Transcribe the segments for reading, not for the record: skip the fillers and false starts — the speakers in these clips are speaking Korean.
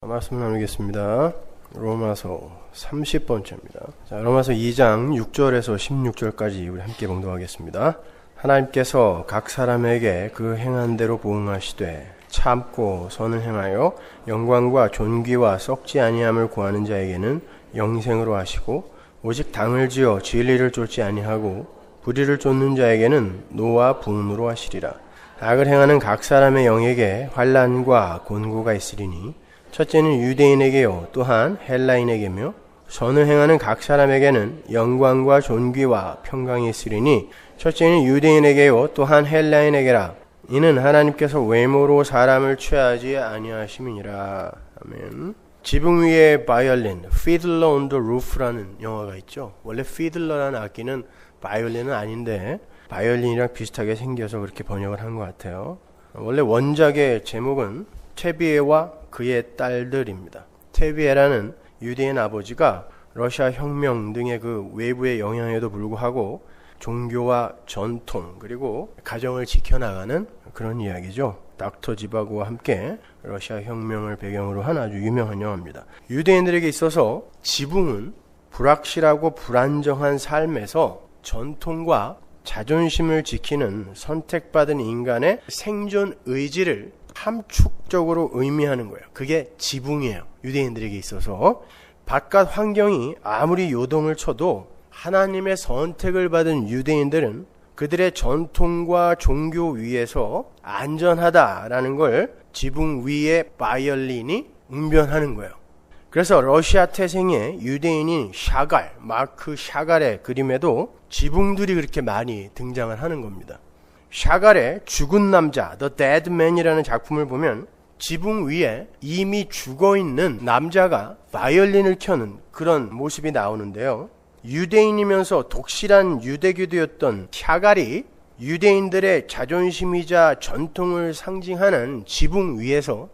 말씀 나누겠습니다. 로마서 30번째입니다. 자, 로마서 2장 6절에서 16절까지 우리 함께 봉독하겠습니다. 하나님께서 각 사람에게 그 행한 대로 보응하시되 참고 선을 행하여 영광과 존귀와 썩지 아니함을 구하는 자에게는 영생으로 하시고, 오직 당을 지어 진리를 쫓지 아니하고 불의를 쫓는 자에게는 노와 분으로 하시리라. 악을 행하는 각 사람의 영에게 환난과 곤고가 있으리니 첫째는 유대인에게요 또한 헬라인에게며, 선을 행하는 각 사람에게는 영광과 존귀와 평강이 있으리니 첫째는 유대인에게요 또한 헬라인에게라. 이는 하나님께서 외모로 사람을 취하지 아니하심이니라. 아멘. 지붕 위에 바이올린, Fiddler on the Roof라는 영화가 있죠. 원래 Fiddler라는 악기는 바이올린은 아닌데 바이올린이랑 비슷하게 생겨서 그렇게 번역을 한 것 같아요. 원래 원작의 제목은 테비에와 그의 딸들입니다. 테비에라는 유대인 아버지가 러시아 혁명 등의 그 외부의 영향에도 불구하고 종교와 전통 그리고 가정을 지켜나가는 그런 이야기죠. 닥터 지바고와 함께 러시아 혁명을 배경으로 한 아주 유명한 영화입니다. 유대인들에게 있어서 지붕은 불확실하고 불안정한 삶에서 전통과 자존심을 지키는 선택받은 인간의 생존 의지를 함축적으로 의미하는 거예요. 그게 지붕이에요. 유대인들에게 있어서 바깥 환경이 아무리 요동을 쳐도 하나님의 선택을 받은 유대인들은 그들의 전통과 종교 위에서 안전하다라는 걸 지붕 위에 바이올린이 웅변하는 거예요. 그래서 러시아 태생의 유대인인 샤갈, 마크 샤갈의 그림에도 지붕들이 그렇게 많이 등장을 하는 겁니다. 샤갈의 죽은 남자, The Dead Man이라는 작품을 보면 지붕 위에 이미 죽어있는 남자가 바이올린을 켜는 그런 모습이 나오는데요. 유대인이면서 독실한 유대교도였던 샤갈이 유대인들의 자존심이자 전통을 상징하는 지붕 위에서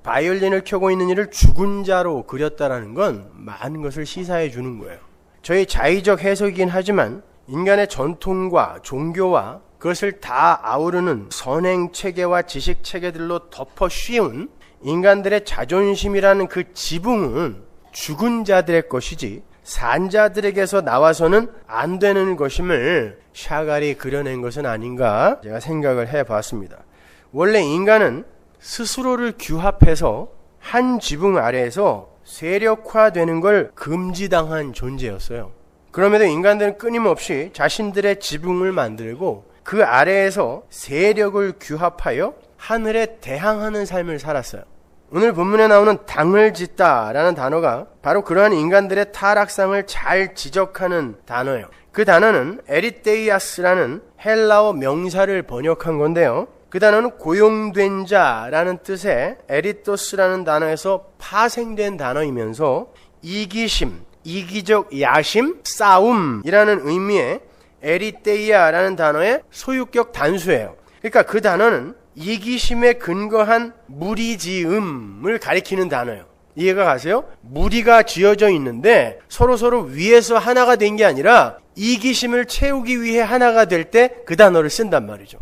바이올린을 켜고 있는 이를 죽은 자로 그렸다라는 건 많은 것을 시사해 주는 거예요. 저희 자의적 해석이긴 하지만 인간의 전통과 종교와 그것을 다 아우르는 선행 체계와 지식 체계들로 덮어 씌운 인간들의 자존심이라는 그 지붕은 죽은 자들의 것이지 산 자들에게서 나와서는 안 되는 것임을 샤갈이 그려낸 것은 아닌가 제가 생각을 해봤습니다. 원래 인간은 스스로를 규합해서 한 지붕 아래에서 세력화되는 걸 금지당한 존재였어요. 그럼에도 인간들은 끊임없이 자신들의 지붕을 만들고 그 아래에서 세력을 규합하여 하늘에 대항하는 삶을 살았어요. 오늘 본문에 나오는 당을 짓다라는 단어가 바로 그러한 인간들의 타락상을 잘 지적하는 단어예요. 그 단어는 에리테이아스라는 헬라어 명사를 번역한 건데요. 그 단어는 고용된 자라는 뜻의 에리토스라는 단어에서 파생된 단어이면서 이기심, 이기적 야심, 싸움이라는 의미의 에리테이아라는 단어의 소유격 단수예요. 그러니까 그 단어는 이기심에 근거한 무리지음을 가리키는 단어예요. 이해가 가세요? 무리가 지어져 있는데 서로 위에서 하나가 된 게 아니라 이기심을 채우기 위해 하나가 될 때 그 단어를 쓴단 말이죠.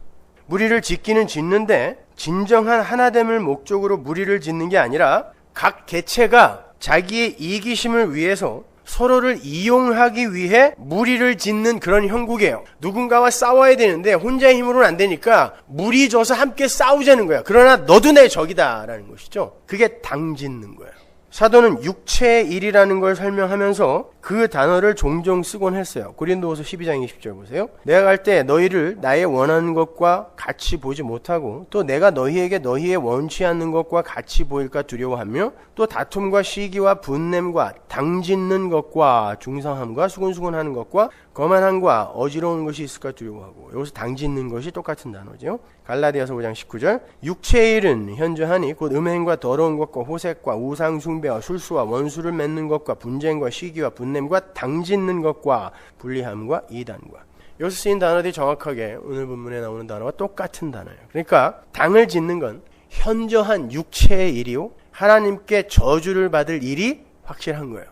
무리를 짓기는 짓는데 진정한 하나됨을 목적으로 무리를 짓는 게 아니라 각 개체가 자기의 이기심을 위해서 서로를 이용하기 위해 무리를 짓는 그런 형국이에요. 누군가와 싸워야 되는데 혼자의 힘으로는 안 되니까 무리 져서 함께 싸우자는 거야. 그러나 너도 내 적이다 라는 것이죠. 그게 당 짓는 거예요. 사도는 육체의 일이라는 걸 설명하면서 그 단어를 종종 쓰곤 했어요. 고린도후서 12장 20절 보세요. 내가 갈 때 너희를 나의 원하는 것과 같이 보지 못하고 또 내가 너희에게 너희의 원치 않는 것과 같이 보일까 두려워하며 또 다툼과 시기와 분냄과 당 짓는 것과 중상함과 수근수근하는 것과 거만함과 어지러운 것이 있을까 두려워하고, 여기서 당 짓는 것이 똑같은 단어죠. 갈라디아서 5장 19절 육체의 일은 현저하니 곧 음행과 더러운 것과 호색과 우상 숭배와 술수와 원수를 맺는 것과 분쟁과 시기와 분냄과 당 짓는 것과 불리함과 이단과. 여기서 쓰인 단어들이 정확하게 오늘 본문에 나오는 단어와 똑같은 단어예요. 그러니까 당을 짓는 건 현저한 육체의 일이요 하나님께 저주를 받을 일이 확실한 거예요.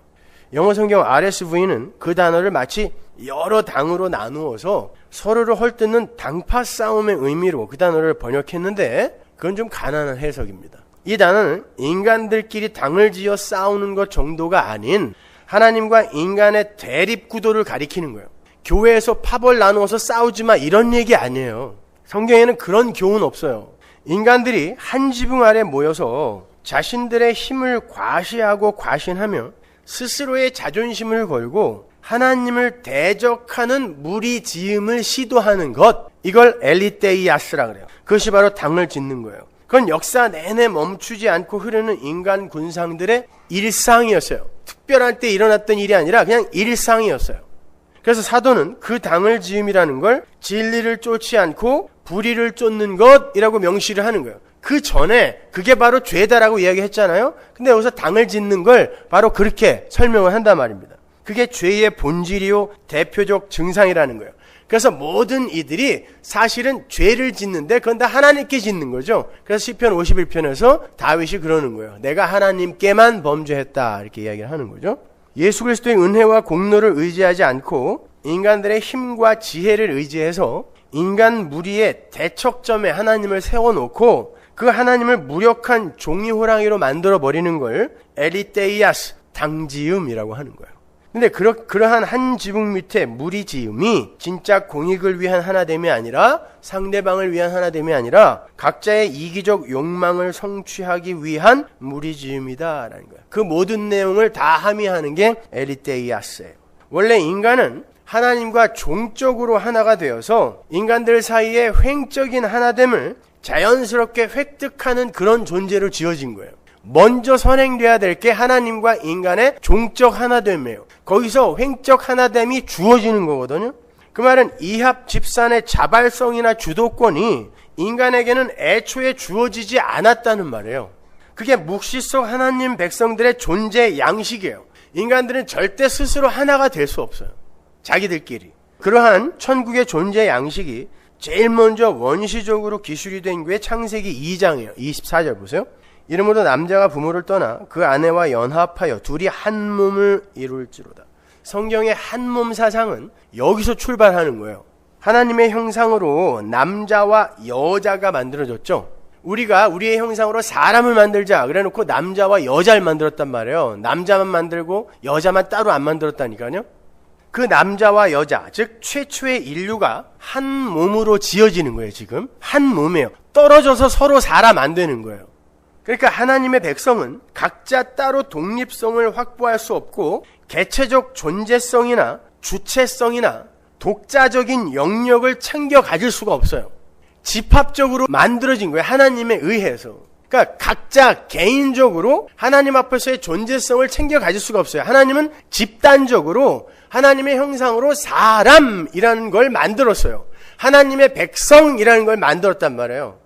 영어 성경 RSV는 그 단어를 마치 여러 당으로 나누어서 서로를 헐뜯는 당파 싸움의 의미로 그 단어를 번역했는데 그건 좀 가난한 해석입니다. 이 단어는 인간들끼리 당을 지어 싸우는 것 정도가 아닌 하나님과 인간의 대립 구도를 가리키는 거예요. 교회에서 파벌 나누어서 싸우지 마 이런 얘기 아니에요. 성경에는 그런 교훈 없어요. 인간들이 한 지붕 아래 모여서 자신들의 힘을 과시하고 과신하며 스스로의 자존심을 걸고 하나님을 대적하는 무리지음을 시도하는 것, 이걸 엘리테이아스라 그래요. 그것이 바로 당을 짓는 거예요. 그건 역사 내내 멈추지 않고 흐르는 인간 군상들의 일상이었어요. 특별한 때 일어났던 일이 아니라 그냥 일상이었어요. 그래서 사도는 그 당을 지음이라는 걸 진리를 쫓지 않고 불의를 쫓는 것이라고 명시를 하는 거예요. 그 전에 그게 바로 죄다라고 이야기했잖아요. 근데 여기서 당을 짓는 걸 바로 그렇게 설명을 한단 말입니다. 그게 죄의 본질이요 대표적 증상이라는 거예요. 그래서 모든 이들이 사실은 죄를 짓는데 그건 다 하나님께 짓는 거죠. 그래서 시편 51편에서 다윗이 그러는 거예요. 내가 하나님께만 범죄했다 이렇게 이야기를 하는 거죠. 예수 그리스도의 은혜와 공로를 의지하지 않고 인간들의 힘과 지혜를 의지해서 인간 무리의 대척점에 하나님을 세워놓고 그 하나님을 무력한 종이호랑이로 만들어버리는 걸 엘리테이아스, 당지음이라고 하는 거예요. 근데 그러한 한 지붕 밑에 무리지음이 진짜 공익을 위한 하나됨이 아니라 상대방을 위한 하나됨이 아니라 각자의 이기적 욕망을 성취하기 위한 무리지음이다라는 거예요. 그 모든 내용을 다 함의하는 게 엘리테이아스예요. 원래 인간은 하나님과 종적으로 하나가 되어서 인간들 사이에 횡적인 하나됨을 자연스럽게 획득하는 그런 존재로 지어진 거예요. 먼저 선행돼야 될 게 하나님과 인간의 종적 하나됨이에요. 거기서 횡적 하나됨이 주어지는 거거든요. 그 말은 이합 집산의 자발성이나 주도권이 인간에게는 애초에 주어지지 않았다는 말이에요. 그게 묵시 속 하나님 백성들의 존재 양식이에요. 인간들은 절대 스스로 하나가 될 수 없어요. 자기들끼리. 그러한 천국의 존재 양식이 제일 먼저 원시적으로 기술이 된 게 창세기 2장이에요. 24절 보세요. 이러므로 남자가 부모를 떠나 그 아내와 연합하여 둘이 한 몸을 이룰지로다. 성경의 한 몸 사상은 여기서 출발하는 거예요. 하나님의 형상으로 남자와 여자가 만들어졌죠. 우리가 우리의 형상으로 사람을 만들자 그래놓고 남자와 여자를 만들었단 말이에요. 남자만 만들고 여자만 따로 안 만들었다니까요. 그 남자와 여자, 즉 최초의 인류가 한 몸으로 지어지는 거예요. 지금 한 몸이에요. 떨어져서 서로 사람 안 되는 거예요. 그러니까 하나님의 백성은 각자 따로 독립성을 확보할 수 없고 개체적 존재성이나 주체성이나 독자적인 영역을 챙겨 가질 수가 없어요. 집합적으로 만들어진 거예요. 하나님에 의해서. 그러니까 각자 개인적으로 하나님 앞에서의 존재성을 챙겨 가질 수가 없어요. 하나님은 집단적으로 하나님의 형상으로 사람이라는 걸 만들었어요. 하나님의 백성이라는 걸 만들었단 말이에요.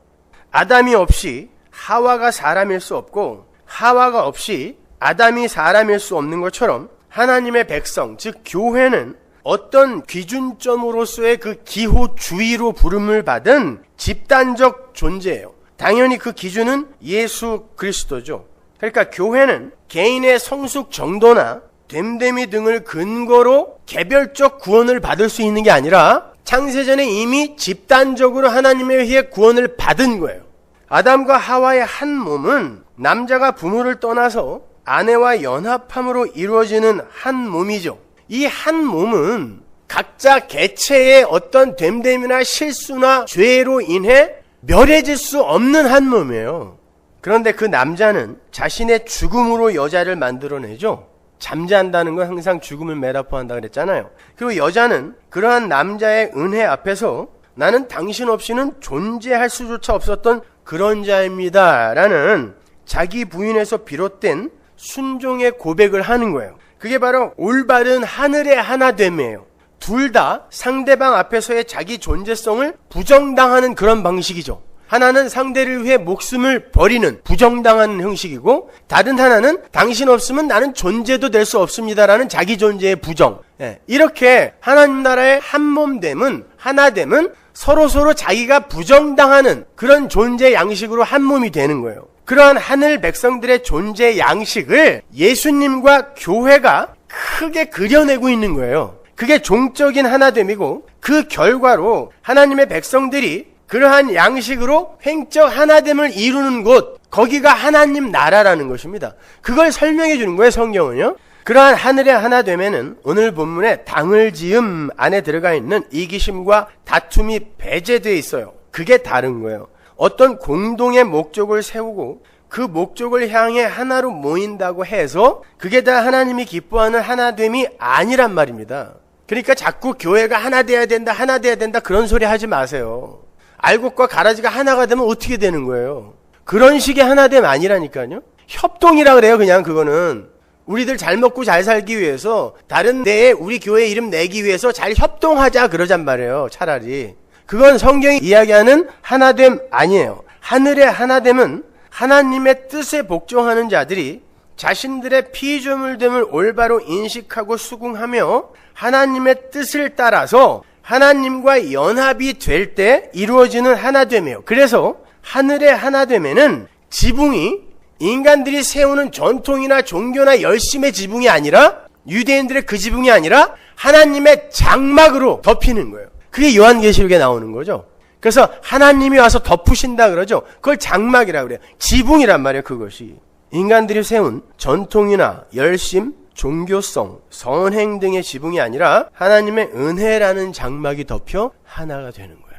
아담이 없이 하와가 사람일 수 없고 하와가 없이 아담이 사람일 수 없는 것처럼 하나님의 백성, 즉 교회는 어떤 기준점으로서의 그 기호주의로 부름을 받은 집단적 존재예요. 당연히 그 기준은 예수 그리스도죠. 그러니까 교회는 개인의 성숙 정도나 됨됨이 등을 근거로 개별적 구원을 받을 수 있는 게 아니라 창세전에 이미 집단적으로 하나님에 의해 구원을 받은 거예요. 아담과 하와의 한 몸은 남자가 부모를 떠나서 아내와 연합함으로 이루어지는 한 몸이죠. 이 한 몸은 각자 개체의 어떤 됨됨이나 실수나 죄로 인해 멸해질 수 없는 한 몸이에요. 그런데 그 남자는 자신의 죽음으로 여자를 만들어내죠. 잠자한다는 건 항상 죽음을 메타포한다 그랬잖아요. 그리고 여자는 그러한 남자의 은혜 앞에서 나는 당신 없이는 존재할 수조차 없었던 그런 자입니다 라는 자기 부인에서 비롯된 순종의 고백을 하는 거예요. 그게 바로 올바른 하늘의 하나됨이에요. 둘 다 상대방 앞에서의 자기 존재성을 부정당하는 그런 방식이죠. 하나는 상대를 위해 목숨을 버리는 부정당하는 형식이고 다른 하나는 당신 없으면 나는 존재도 될 수 없습니다라는 자기 존재의 부정. 이렇게 하나님 나라의 한몸됨은 하나됨은 서로 자기가 부정당하는 그런 존재 양식으로 한 몸이 되는 거예요. 그러한 하늘 백성들의 존재 양식을 예수님과 교회가 크게 그려내고 있는 거예요. 그게 종적인 하나됨이고 그 결과로 하나님의 백성들이 그러한 양식으로 횡적 하나됨을 이루는 곳, 거기가 하나님 나라라는 것입니다. 그걸 설명해 주는 거예요, 성경은요. 그러한 하늘의 하나됨에는 오늘 본문에 당을 지음 안에 들어가 있는 이기심과 다툼이 배제되어 있어요. 그게 다른 거예요. 어떤 공동의 목적을 세우고 그 목적을 향해 하나로 모인다고 해서 그게 다 하나님이 기뻐하는 하나됨이 아니란 말입니다. 그러니까 자꾸 교회가 하나 돼야 된다, 하나 돼야 된다 그런 소리 하지 마세요. 알곡과 가라지가 하나가 되면 어떻게 되는 거예요? 그런 식의 하나됨 아니라니까요. 협동이라 그래요. 그냥 그거는 우리들 잘 먹고 잘 살기 위해서 다른 데에 우리 교회 이름 내기 위해서 잘 협동하자 그러잔 말이에요. 차라리 그건 성경이 이야기하는 하나됨 아니에요. 하늘의 하나됨은 하나님의 뜻에 복종하는 자들이 자신들의 피조물됨을 올바로 인식하고 수긍하며 하나님의 뜻을 따라서 하나님과 연합이 될 때 이루어지는 하나됨이에요. 그래서 하늘의 하나됨에는 지붕이 인간들이 세우는 전통이나 종교나 열심의 지붕이 아니라 유대인들의 그 지붕이 아니라 하나님의 장막으로 덮이는 거예요. 그게 요한계시록에 나오는 거죠. 그래서 하나님이 와서 덮으신다 그러죠. 그걸 장막이라고 그래요. 지붕이란 말이에요. 그것이 인간들이 세운 전통이나 열심, 종교성, 선행 등의 지붕이 아니라 하나님의 은혜라는 장막이 덮여 하나가 되는 거예요.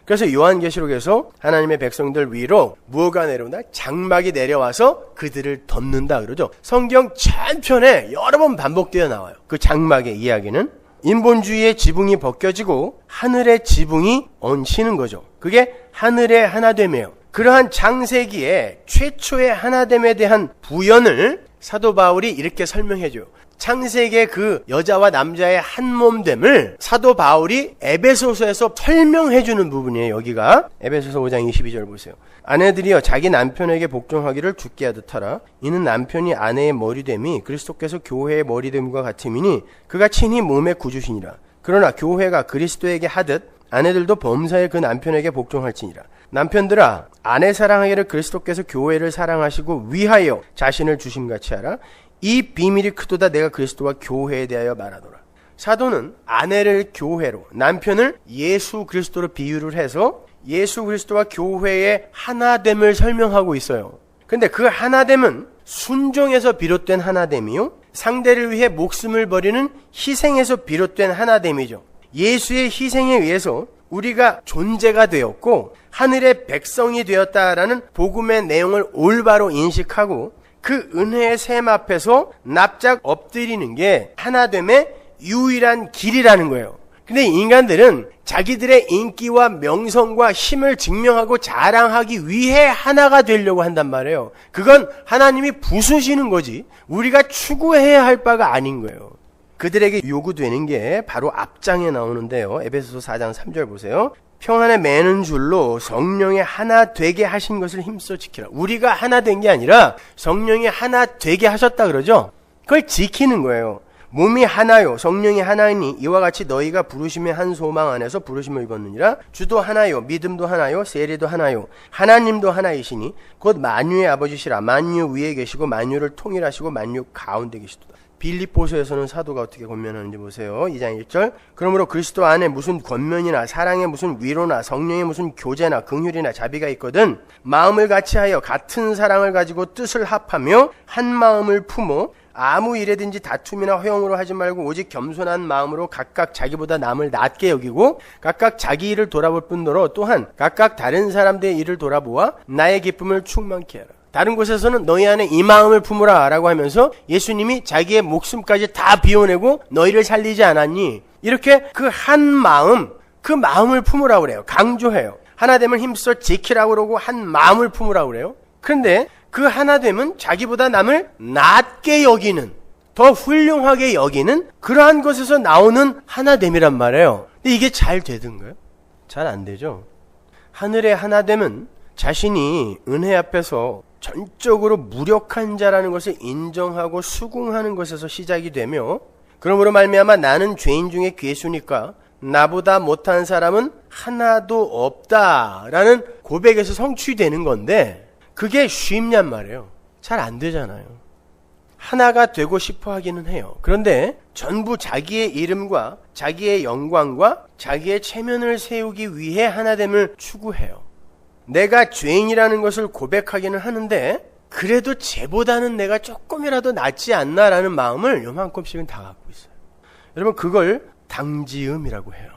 그래서 요한계시록에서 하나님의 백성들 위로 무엇가 내려온다? 장막이 내려와서 그들을 덮는다 그러죠. 성경 전편에 여러 번 반복되어 나와요. 그 장막의 이야기는 인본주의의 지붕이 벗겨지고 하늘의 지붕이 얹히는 거죠. 그게 하늘의 하나됨이에요. 그러한 창세기의 최초의 하나됨에 대한 부연을 사도 바울이 이렇게 설명해줘요. 창세기의 그 여자와 남자의 한 몸됨을 사도 바울이 에베소서에서 설명해주는 부분이에요. 여기가 에베소서 5장 22절 보세요. 아내들이여 자기 남편에게 복종하기를 주께 하듯 하라. 이는 남편이 아내의 머리됨이 그리스도께서 교회의 머리됨과 같음이니 그가 친히 몸의 구주시니라. 그러나 교회가 그리스도에게 하듯 아내들도 범사에 그 남편에게 복종할지니라. 남편들아 아내 사랑하기를 그리스도께서 교회를 사랑하시고 위하여 자신을 주심같이 하라. 이 비밀이 크도다 내가 그리스도와 교회에 대하여 말하노라. 사도는 아내를 교회로 남편을 예수 그리스도로 비유를 해서 예수 그리스도와 교회의 하나됨을 설명하고 있어요. 근데 그 하나됨은 순종에서 비롯된 하나됨이요 상대를 위해 목숨을 버리는 희생에서 비롯된 하나됨이죠. 예수의 희생에 의해서 우리가 존재가 되었고 하늘의 백성이 되었다라는 복음의 내용을 올바로 인식하고 그 은혜의 셈 앞에서 납작 엎드리는 게 하나됨의 유일한 길이라는 거예요. 근데 인간들은 자기들의 인기와 명성과 힘을 증명하고 자랑하기 위해 하나가 되려고 한단 말이에요. 그건 하나님이 부수시는 거지 우리가 추구해야 할 바가 아닌 거예요. 그들에게 요구되는 게 바로 앞장에 나오는데요. 에베소서 4장 3절 보세요. 평안에 매는 줄로 성령의 하나 되게 하신 것을 힘써 지키라. 우리가 하나 된 게 아니라 성령이 하나 되게 하셨다 그러죠. 그걸 지키는 거예요. 몸이 하나요 성령이 하나이니 이와 같이 너희가 부르심의 한 소망 안에서 부르심을 입었느니라. 주도 하나요 믿음도 하나요 세례도 하나요 하나님도 하나이시니 곧 만유의 아버지시라. 만유 위에 계시고 만유를 통일하시고 만유 가운데 계시도다. 빌립보서에서는 사도가 어떻게 권면하는지 보세요. 2장 1절. 그러므로 그리스도 안에 무슨 권면이나 사랑의 무슨 위로나 성령의 무슨 교제나 긍휼이나 자비가 있거든 마음을 같이하여 같은 사랑을 가지고 뜻을 합하며 한 마음을 품어 아무 일에든지 다툼이나 허용으로 하지 말고 오직 겸손한 마음으로 각각 자기보다 남을 낮게 여기고 각각 자기 일을 돌아볼 뿐더러 또한 각각 다른 사람들의 일을 돌아보아 나의 기쁨을 충만케 하라. 다른 곳에서는 너희 안에 이 마음을 품으라 라고 하면서 예수님이 자기의 목숨까지 다 비워내고 너희를 살리지 않았니? 이렇게 그 한 마음, 그 마음을 품으라고 그래요. 강조해요. 하나됨을 힘써 지키라고 그러고 한 마음을 품으라고 그래요. 그런데 그 하나됨은 자기보다 남을 낮게 여기는, 더 훌륭하게 여기는 그러한 것에서 나오는 하나됨이란 말이에요. 근데 이게 잘 되던가요? 잘 안 되죠. 하늘의 하나됨은 자신이 은혜 앞에서 전적으로 무력한 자라는 것을 인정하고 수긍하는 것에서 시작이 되며 그러므로 말미암아 나는 죄인 중에 괴수니까 나보다 못한 사람은 하나도 없다라는 고백에서 성취되는 건데 그게 쉽냔 말이에요. 잘 안 되잖아요. 하나가 되고 싶어 하기는 해요. 그런데 전부 자기의 이름과 자기의 영광과 자기의 체면을 세우기 위해 하나됨을 추구해요. 내가 죄인이라는 것을 고백하기는 하는데 그래도 쟤보다는 내가 조금이라도 낫지 않나라는 마음을 요만큼씩은 다 갖고 있어요. 여러분, 그걸 당지음이라고 해요.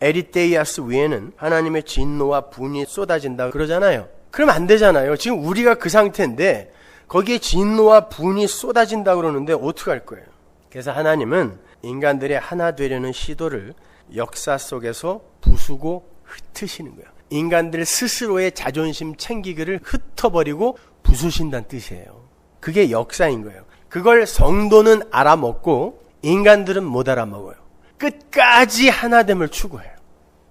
에리테이아스 위에는 하나님의 진노와 분이 쏟아진다 그러잖아요. 그럼 안 되잖아요. 지금 우리가 그 상태인데 거기에 진노와 분이 쏟아진다 그러는데 어떡할 거예요? 그래서 하나님은 인간들의 하나 되려는 시도를 역사 속에서 부수고 흩으시는 거예요. 인간들 스스로의 자존심 챙기기를 흩어버리고 부수신다는 뜻이에요. 그게 역사인 거예요. 그걸 성도는 알아먹고 인간들은 못 알아먹어요. 끝까지 하나됨을 추구해요.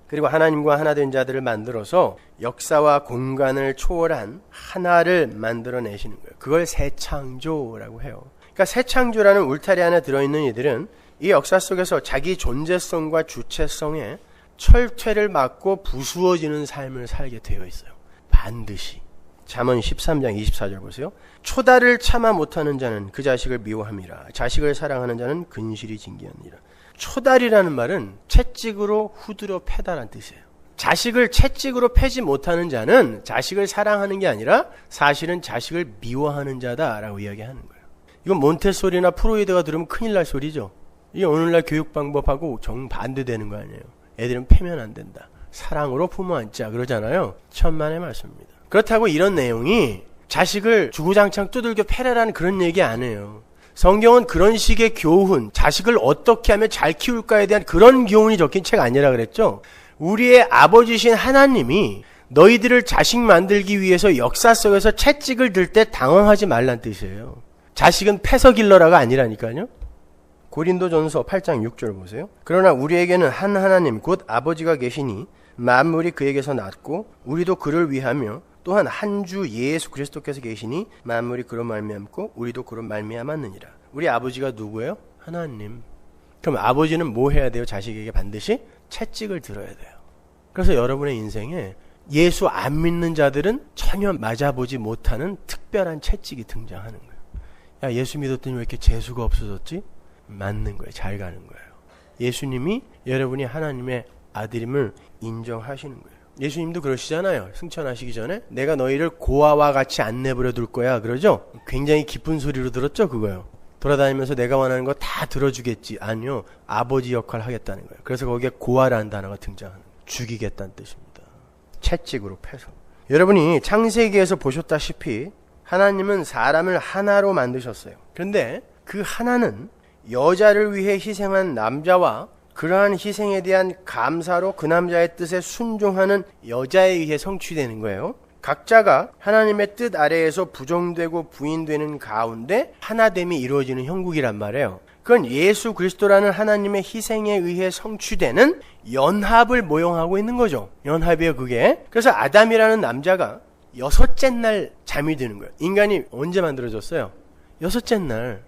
그리고 하나님과 하나된 자들을 만들어서 역사와 공간을 초월한 하나를 만들어내시는 거예요. 그걸 새창조라고 해요. 그러니까 새창조라는 울타리 안에 들어있는 이들은 이 역사 속에서 자기 존재성과 주체성에 철퇴를 맞고 부수어지는 삶을 살게 되어 있어요. 반드시. 잠언 13장 24절 보세요. 초다를 참아 못하는 자는 그 자식을 미워함이라. 자식을 사랑하는 자는 근실이 징계하니라. 초달이라는 말은 채찍으로 후드려 패다라는 뜻이에요. 자식을 채찍으로 패지 못하는 자는 자식을 사랑하는 게 아니라 사실은 자식을 미워하는 자다라고 이야기하는 거예요. 이건 몬테소리나 프로이드가 들으면 큰일 날 소리죠. 이게 오늘날 교육 방법하고 정반대되는 거 아니에요. 애들은 패면 안 된다. 사랑으로 품어 안자 그러잖아요. 천만의 말씀입니다. 그렇다고 이런 내용이 자식을 주구장창 두들겨 패라라는 그런 얘기 안 해요. 성경은 그런 식의 교훈, 자식을 어떻게 하면 잘 키울까에 대한 그런 교훈이 적힌 책 아니라 그랬죠. 우리의 아버지신 하나님이 너희들을 자식 만들기 위해서 역사 속에서 채찍을 들 때 당황하지 말란 뜻이에요. 자식은 패서 길러라가 아니라니까요. 고린도전서 8장 6절 보세요. 그러나 우리에게는 한 하나님 곧 아버지가 계시니 만물이 그에게서 났고 우리도 그를 위하며 또한 한 주 예수 그리스도께서 계시니 만물이 그로 말미암고 우리도 그로 말미암았느니라. 우리 아버지가 누구예요? 하나님. 그럼 아버지는 뭐 해야 돼요? 자식에게 반드시 채찍을 들어야 돼요. 그래서 여러분의 인생에 예수 안 믿는 자들은 전혀 맞아보지 못하는 특별한 채찍이 등장하는 거예요. 야, 예수 믿었더니 왜 이렇게 재수가 없어졌지? 맞는 거예요. 잘 가는 거예요. 예수님이 여러분이 하나님의 아들임을 인정하시는 거예요. 예수님도 그러시잖아요. 승천하시기 전에 내가 너희를 고아와 같이 안 내버려 둘 거야 그러죠. 굉장히 기쁜 소리로 들었죠. 그거요. 돌아다니면서 내가 원하는 거 다 들어주겠지. 아니요. 아버지 역할을 하겠다는 거예요. 그래서 거기에 고아라는 단어가 등장하는 거예요. 죽이겠다는 뜻입니다. 채찍으로 패서. 여러분이 창세기에서 보셨다시피 하나님은 사람을 하나로 만드셨어요. 그런데 그 하나는 여자를 위해 희생한 남자와 그러한 희생에 대한 감사로 그 남자의 뜻에 순종하는 여자에 의해 성취되는 거예요. 각자가 하나님의 뜻 아래에서 부정되고 부인되는 가운데 하나됨이 이루어지는 형국이란 말이에요. 그건 예수 그리스도라는 하나님의 희생에 의해 성취되는 연합을 모형하고 있는 거죠. 연합이에요, 그게. 그래서 아담이라는 남자가 6째 날 잠이 드는 거예요. 인간이 언제 만들어졌어요? 6째 날.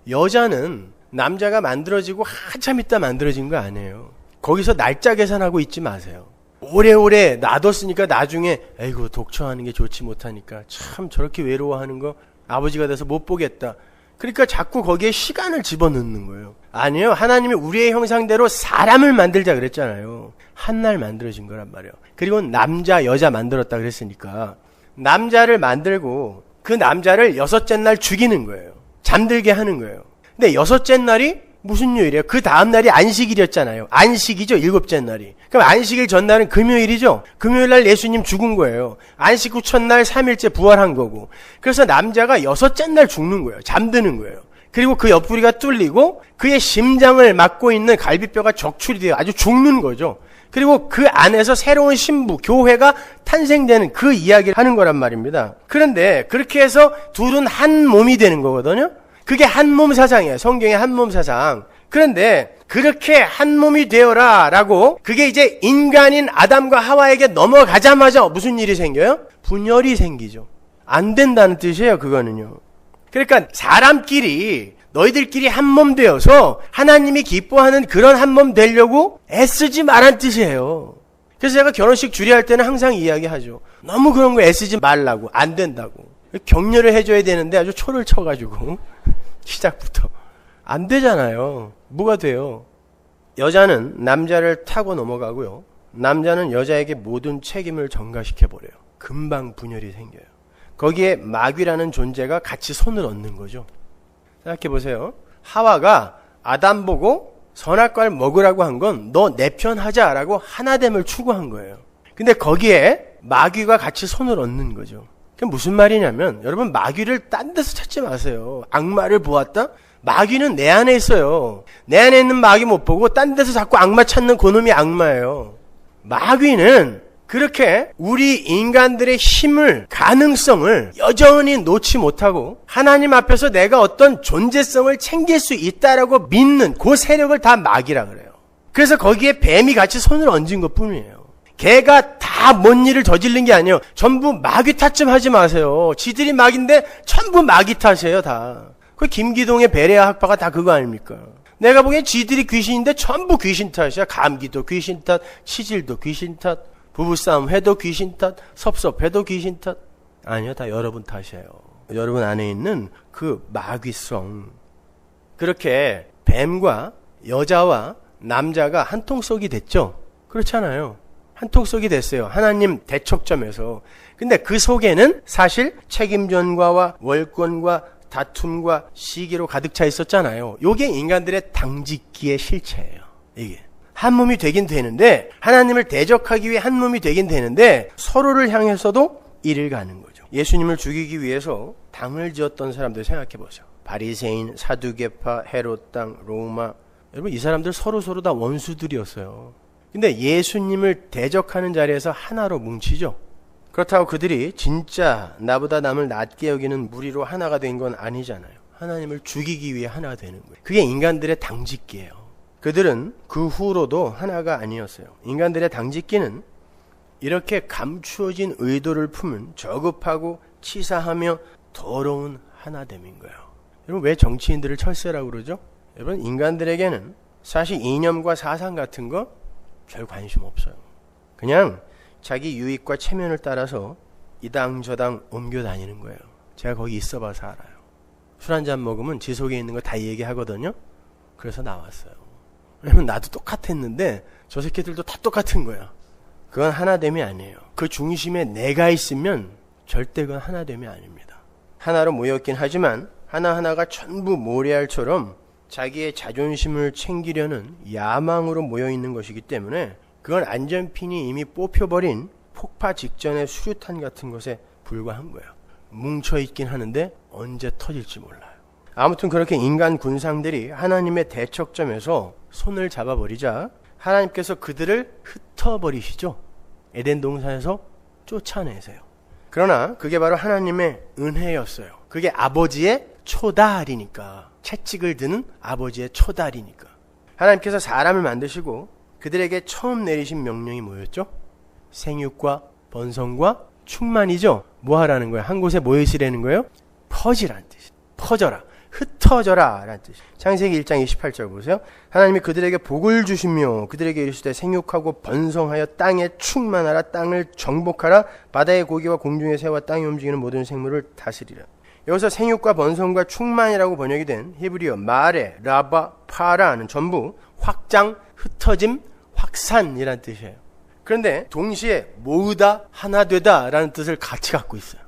여자는 남자가 만들어지고 한참 있다 만들어진 거 아니에요. 거기서 날짜 계산하고 있지 마세요. 오래오래 놔뒀으니까 나중에 에이구 독처하는 게 좋지 못하니까 참 저렇게 외로워하는 거 아버지가 돼서 못 보겠다. 그러니까 자꾸 거기에 시간을 집어넣는 거예요. 아니에요. 하나님이 우리의 형상대로 사람을 만들자 그랬잖아요. 한 날 만들어진 거란 말이에요. 그리고 남자 여자 만들었다 그랬으니까 남자를 만들고 그 남자를 6째 날 죽이는 거예요. 잠들게 하는 거예요. 근데 6째 날이 무슨 요일이에요? 그 다음 날이 안식일이었잖아요. 안식이죠, 7째 날이. 그럼 안식일 전날은 금요일이죠? 금요일 날 예수님 죽은 거예요. 안식 후 첫날 3일째 부활한 거고. 그래서 남자가 6째 날 죽는 거예요. 잠드는 거예요. 그리고 그 옆구리가 뚫리고 그의 심장을 막고 있는 갈비뼈가 적출이 돼요. 아주 죽는 거죠. 그리고 그 안에서 새로운 신부, 교회가 탄생되는 그 이야기를 하는 거란 말입니다. 그런데 그렇게 해서 둘은 한 몸이 되는 거거든요. 그게 한 몸 사상이에요. 성경의 한 몸 사상. 그런데 그렇게 한 몸이 되어라 라고 그게 이제 인간인 아담과 하와에게 넘어가자마자 무슨 일이 생겨요? 분열이 생기죠. 안 된다는 뜻이에요. 그거는요. 그러니까 사람끼리 너희들끼리 한 몸 되어서 하나님이 기뻐하는 그런 한 몸 되려고 애쓰지 말란 뜻이에요. 그래서 제가 결혼식 주례할 때는 항상 이야기하죠. 너무 그런 거 애쓰지 말라고. 안 된다고. 격려를 해줘야 되는데 아주 초를 쳐가지고 시작부터 안 되잖아요. 뭐가 돼요? 여자는 남자를 타고 넘어가고요. 남자는 여자에게 모든 책임을 전가시켜버려요. 금방 분열이 생겨요. 거기에 마귀라는 존재가 같이 손을 얹는 거죠. 생각해 보세요. 하와가 아담 보고 선악과를 먹으라고 한 건 너 내 편 하자라고 하나됨을 추구한 거예요. 근데 거기에 마귀가 같이 손을 얹는 거죠. 그게 무슨 말이냐면 여러분 마귀를 딴 데서 찾지 마세요. 악마를 보았다? 마귀는 내 안에 있어요. 내 안에 있는 마귀 못 보고 딴 데서 자꾸 악마 찾는 그놈이 악마예요. 마귀는 그렇게 우리 인간들의 힘을, 가능성을 여전히 놓지 못하고 하나님 앞에서 내가 어떤 존재성을 챙길 수 있다라고 믿는 그 세력을 다 마귀라 그래요. 그래서 거기에 뱀이 같이 손을 얹은 것 뿐이에요. 걔가 다 뭔 일을 저지른 게 아니에요. 전부 마귀 탓 좀 하지 마세요. 지들이 마귀인데 전부 마귀 탓이에요, 다. 그 김기동의 베레아 학파가 다 그거 아닙니까? 내가 보기엔 지들이 귀신인데 전부 귀신 탓이야. 감기도 귀신 탓, 치질도 귀신 탓, 부부싸움 해도 귀신 탓, 섭섭해도 귀신 탓. 아니요, 다 여러분 탓이에요. 여러분 안에 있는 그 마귀성. 그렇게 뱀과 여자와 남자가 한통속이 됐죠? 그렇잖아요. 한통속이 됐어요. 하나님 대척점에서. 근데 그 속에는 사실 책임전과와 월권과 다툼과 시기로 가득 차 있었잖아요. 요게 인간들의 당짓기의 실체예요. 이게. 한 몸이 되긴 되는데 하나님을 대적하기 위해 한 몸이 되긴 되는데 서로를 향해서도 이를 가는 거죠. 예수님을 죽이기 위해서 당을 지었던 사람들 생각해 보세요. 바리새인, 사두개파, 헤롯 당, 로마. 여러분 이 사람들 서로 다 원수들이었어요. 근데 예수님을 대적하는 자리에서 하나로 뭉치죠. 그렇다고 그들이 진짜 나보다 남을 낮게 여기는 무리로 하나가 된 건 아니잖아요. 하나님을 죽이기 위해 하나가 되는 거예요. 그게 인간들의 당짓기예요. 그들은 그 후로도 하나가 아니었어요. 인간들의 당짓기는 이렇게 감추어진 의도를 품은 저급하고 치사하며 더러운 하나됨인 거예요. 여러분 왜 정치인들을 철새라고 그러죠? 여러분 인간들에게는 사실 이념과 사상 같은 거 별 관심 없어요. 그냥 자기 유익과 체면을 따라서 이당 저당 옮겨 다니는 거예요. 제가 거기 있어봐서 알아요. 술 한잔 먹으면 지 속에 있는 거 다 얘기하거든요. 그래서 나왔어요. 왜냐면 나도 똑같았는데 저 새끼들도 다 똑같은 거야. 그건 하나됨이 아니에요. 그 중심에 내가 있으면 절대 그건 하나됨이 아닙니다. 하나로 모였긴 하지만 하나하나가 전부 모래알처럼 자기의 자존심을 챙기려는 야망으로 모여있는 것이기 때문에 그건 안전핀이 이미 뽑혀버린 폭파 직전의 수류탄 같은 것에 불과한 거예요. 뭉쳐있긴 하는데 언제 터질지 몰라요. 아무튼 그렇게 인간 군상들이 하나님의 대척점에서 손을 잡아버리자 하나님께서 그들을 흩어버리시죠. 에덴 동산에서 쫓아내세요. 그러나 그게 바로 하나님의 은혜였어요. 그게 아버지의 초달이니까. 채찍을 드는 아버지의 초달이니까. 하나님께서 사람을 만드시고 그들에게 처음 내리신 명령이 뭐였죠? 생육과 번성과 충만이죠. 뭐 하라는 거예요? 한 곳에 모여 있으라는 거예요? 퍼지라는 뜻이. 퍼져라. 흩어져라 라는 뜻이. 창세기 1장 28절 보세요. 하나님이 그들에게 복을 주시며 그들에게 이르시되 생육하고 번성하여 땅에 충만하라. 땅을 정복하라. 바다의 고기와 공중의 새와 땅에 움직이는 모든 생물을 다스리라. 여기서 생육과 번성과 충만이라고 번역이 된 히브리어 마레, 라바, 파라는 전부 확장, 흩어짐, 확산이라는 뜻이에요. 그런데 동시에 모으다, 하나 되다 라는 뜻을 같이 갖고 있어요.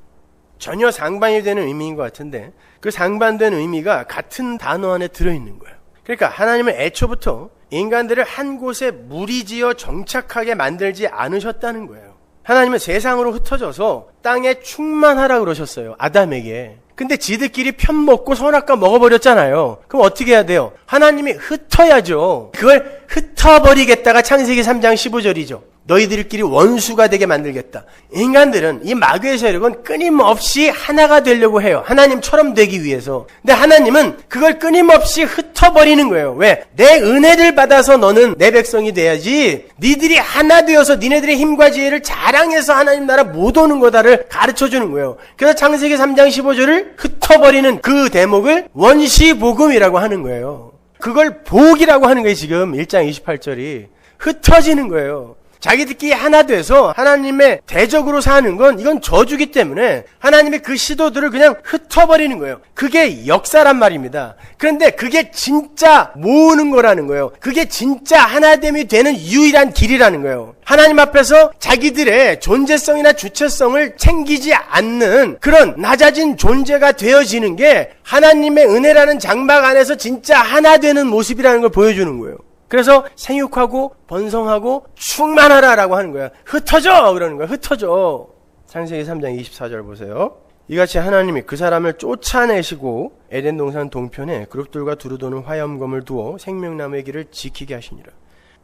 전혀 상반이 되는 의미인 것 같은데 그 상반된 의미가 같은 단어 안에 들어있는 거예요. 그러니까 하나님은 애초부터 인간들을 한 곳에 무리지어 정착하게 만들지 않으셨다는 거예요. 하나님은 세상으로 흩어져서 땅에 충만하라 그러셨어요. 아담에게. 근데 지들끼리 편먹고 선악과 먹어버렸잖아요. 그럼 어떻게 해야 돼요? 하나님이 흩어야죠. 그걸 흩어버리겠다가 창세기 3장 15절이죠. 너희들끼리 원수가 되게 만들겠다. 인간들은 이 마귀의 세력은 끊임없이 하나가 되려고 해요. 하나님처럼 되기 위해서. 근데 하나님은 그걸 끊임없이 흩어버리는 거예요. 왜? 내 은혜를 받아서 너는 내 백성이 돼야지. 니들이 하나 되어서 니네들의 힘과 지혜를 자랑해서 하나님 나라 못 오는 거다를 가르쳐주는 거예요. 그래서 창세기 3장 15절을 흩어버리는 그 대목을 원시복음이라고 하는 거예요. 그걸 복이라고 하는 거예요. 지금 1장 28절이. 흩어지는 거예요. 자기들끼리 하나 돼서 하나님의 대적으로 사는 건 이건 저주기 때문에 하나님의 그 시도들을 그냥 흩어버리는 거예요. 그게 역사란 말입니다. 그런데 그게 진짜 모으는 거라는 거예요. 그게 진짜 하나됨이 되는 유일한 길이라는 거예요. 하나님 앞에서 자기들의 존재성이나 주체성을 챙기지 않는 그런 낮아진 존재가 되어지는 게 하나님의 은혜라는 장막 안에서 진짜 하나 되는 모습이라는 걸 보여주는 거예요. 그래서 생육하고 번성하고 충만하라라고 하는 거야. 흩어져! 그러는 거야. 흩어져. 창세기 3장 24절 보세요. 이같이 하나님이 그 사람을 쫓아내시고 에덴 동산 동편에 그룹들과 두루 도는 화염검을 두어 생명나무의 길을 지키게 하시니라.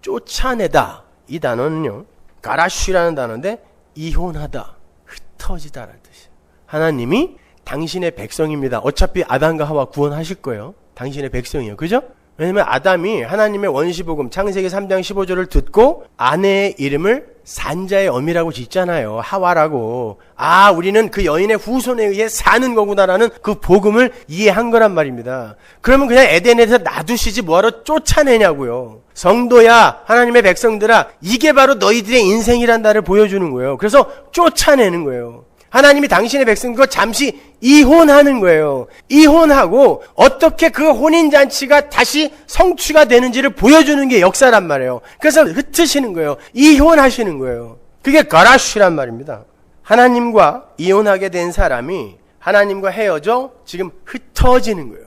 쫓아내다. 이 단어는요. 가라쉬라는 단어인데 이혼하다. 흩어지다라는 뜻이에요. 하나님이 당신의 백성입니다. 어차피 아담과 하와 구원하실 거예요. 당신의 백성이에요. 그죠? 왜냐면 아담이 하나님의 원시복음 창세기 3장 15절을 듣고 아내의 이름을 산자의 어미라고 짓잖아요. 하와라고. 아, 우리는 그 여인의 후손에 의해 사는 거구나라는 그 복음을 이해한 거란 말입니다. 그러면 그냥 에덴에서 놔두시지 뭐하러 쫓아내냐고요. 성도야, 하나님의 백성들아, 이게 바로 너희들의 인생이란 나를 보여주는 거예요. 그래서 쫓아내는 거예요. 하나님이 당신의 백성과 잠시 이혼하는 거예요. 이혼하고 어떻게 그 혼인잔치가 다시 성취가 되는지를 보여주는 게 역사란 말이에요. 그래서 흩으시는 거예요. 이혼하시는 거예요. 그게 가라쉬란 말입니다. 하나님과 이혼하게 된 사람이 하나님과 헤어져 지금 흩어지는 거예요.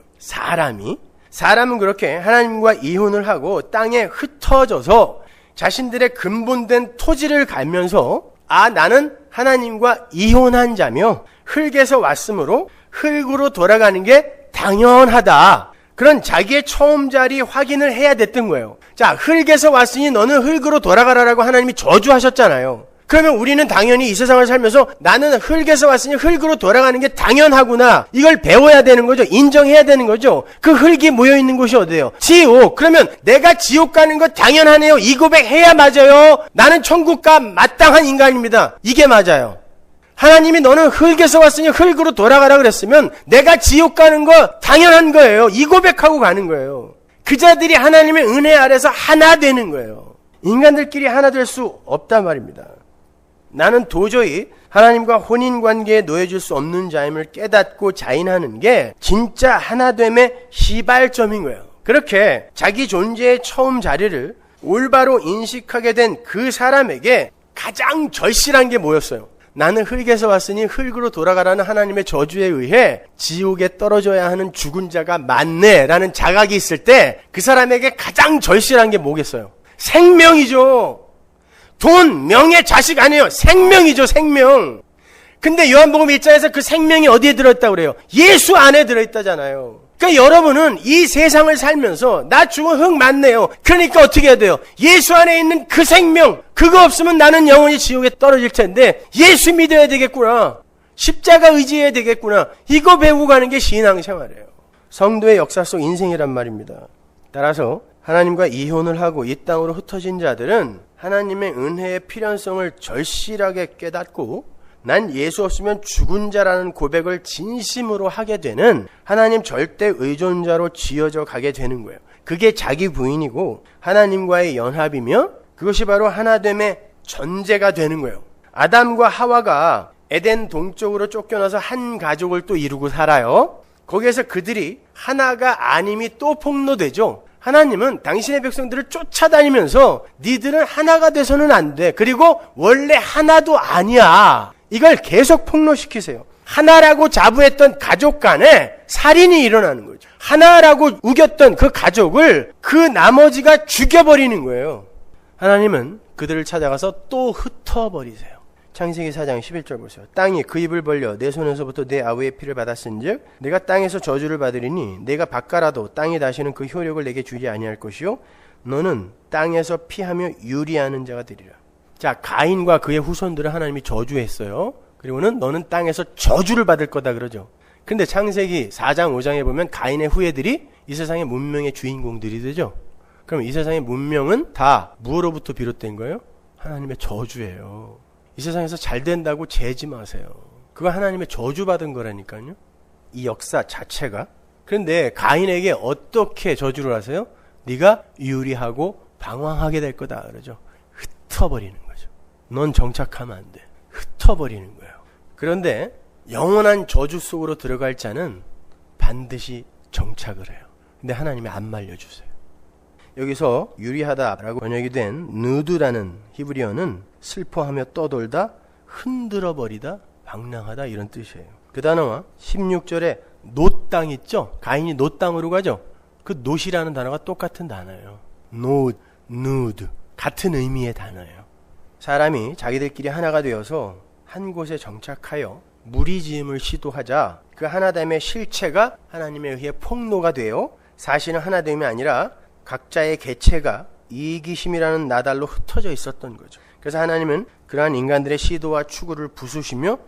사람은 그렇게 하나님과 이혼을 하고 땅에 흩어져서 자신들의 근본된 토지를 갈면서 아, 나는 하나님과 이혼한 자며 흙에서 왔으므로 흙으로 돌아가는 게 당연하다. 그런 자기의 처음 자리 확인을 해야 됐던 거예요. 자, 흙에서 왔으니 너는 흙으로 돌아가라라고 하나님이 저주하셨잖아요. 그러면 우리는 당연히 이 세상을 살면서 나는 흙에서 왔으니 흙으로 돌아가는 게 당연하구나. 이걸 배워야 되는 거죠. 인정해야 되는 거죠. 그 흙이 모여있는 곳이 어디예요? 지옥. 그러면 내가 지옥 가는 거 당연하네요. 이 고백해야 맞아요. 나는 천국 가 마땅한 인간입니다. 이게 맞아요. 하나님이 너는 흙에서 왔으니 흙으로 돌아가라 그랬으면 내가 지옥 가는 거 당연한 거예요. 이 고백하고 가는 거예요. 그 자들이 하나님의 은혜 아래서 하나 되는 거예요. 인간들끼리 하나 될 수 없단 말입니다. 나는 도저히 하나님과 혼인관계에 놓여질 수 없는 자임을 깨닫고 자인하는 게 진짜 하나됨의 시발점인 거예요. 그렇게 자기 존재의 처음 자리를 올바로 인식하게 된 그 사람에게 가장 절실한 게 뭐였어요? 나는 흙에서 왔으니 흙으로 돌아가라는 하나님의 저주에 의해 지옥에 떨어져야 하는 죽은 자가 많네 라는 자각이 있을 때 그 사람에게 가장 절실한 게 뭐겠어요? 생명이죠. 돈, 명예, 자식 아니에요. 생명이죠, 생명. 근데 요한복음 1장에서 그 생명이 어디에 들어있다고 그래요? 예수 안에 들어있다잖아요. 그러니까 여러분은 이 세상을 살면서 나 죽은 흙 맞네요. 그러니까 어떻게 해야 돼요? 예수 안에 있는 그 생명, 그거 없으면 나는 영원히 지옥에 떨어질 텐데 예수 믿어야 되겠구나. 십자가 의지해야 되겠구나. 이거 배우고 가는 게 신앙생활이에요. 성도의 역사 속 인생이란 말입니다. 따라서 하나님과 이혼을 하고 이 땅으로 흩어진 자들은 하나님의 은혜의 필연성을 절실하게 깨닫고 난 예수 없으면 죽은 자라는 고백을 진심으로 하게 되는 하나님 절대 의존자로 지어져 가게 되는 거예요. 그게 자기 부인이고 하나님과의 연합이며 그것이 바로 하나됨의 전제가 되는 거예요. 아담과 하와가 에덴 동쪽으로 쫓겨나서 한 가족을 또 이루고 살아요. 거기에서 그들이 하나가 아님이 또 폭로되죠. 하나님은 당신의 백성들을 쫓아다니면서 니들은 하나가 돼서는 안 돼. 그리고 원래 하나도 아니야. 이걸 계속 폭로시키세요. 하나라고 자부했던 가족 간에 살인이 일어나는 거죠. 하나라고 우겼던 그 가족을 그 나머지가 죽여버리는 거예요. 하나님은 그들을 찾아가서 또 흩어버리세요. 창세기 4장 11절 보세요. 땅이 그 입을 벌려 내 손에서부터 내 아우의 피를 받았은즉 내가 땅에서 저주를 받으리니 내가 바꿔라도 땅이 다시는 그 효력을 내게 주지 아니할 것이요 너는 땅에서 피하며 유리하는 자가 되리라. 자, 가인과 그의 후손들을 하나님이 저주했어요. 그리고는 너는 땅에서 저주를 받을 거다 그러죠. 근데 창세기 4장 5장에 보면 가인의 후예들이 이 세상의 문명의 주인공들이 되죠. 그럼 이 세상의 문명은 다 무엇로부터 비롯된 거예요? 하나님의 저주예요. 이 세상에서 잘 된다고 재지 마세요. 그거 하나님의 저주받은 거라니까요. 이 역사 자체가. 그런데 가인에게 어떻게 저주를 하세요? 네가 유리하고 방황하게 될 거다 그러죠. 흩어버리는 거죠. 넌 정착하면 안 돼. 흩어버리는 거예요. 그런데 영원한 저주 속으로 들어갈 자는 반드시 정착을 해요. 근데 하나님이 안 말려주세요. 여기서 유리하다라고 번역이 된 누드라는 히브리어는 슬퍼하며 떠돌다, 흔들어버리다, 방랑하다 이런 뜻이에요. 그 단어와 16절에 놋땅 있죠? 가인이 놋땅으로 가죠? 그 놋이라는 단어가 똑같은 단어예요. 노드, 누드 같은 의미의 단어예요. 사람이 자기들끼리 하나가 되어서 한 곳에 정착하여 무리지음을 시도하자 그 하나됨의 실체가 하나님에 의해 폭로가 되어 사실은 하나됨이 아니라 각자의 개체가 이기심이라는 나달로 흩어져 있었던 거죠. 그래서 하나님은 그러한 인간들의 시도와 추구를 부수시며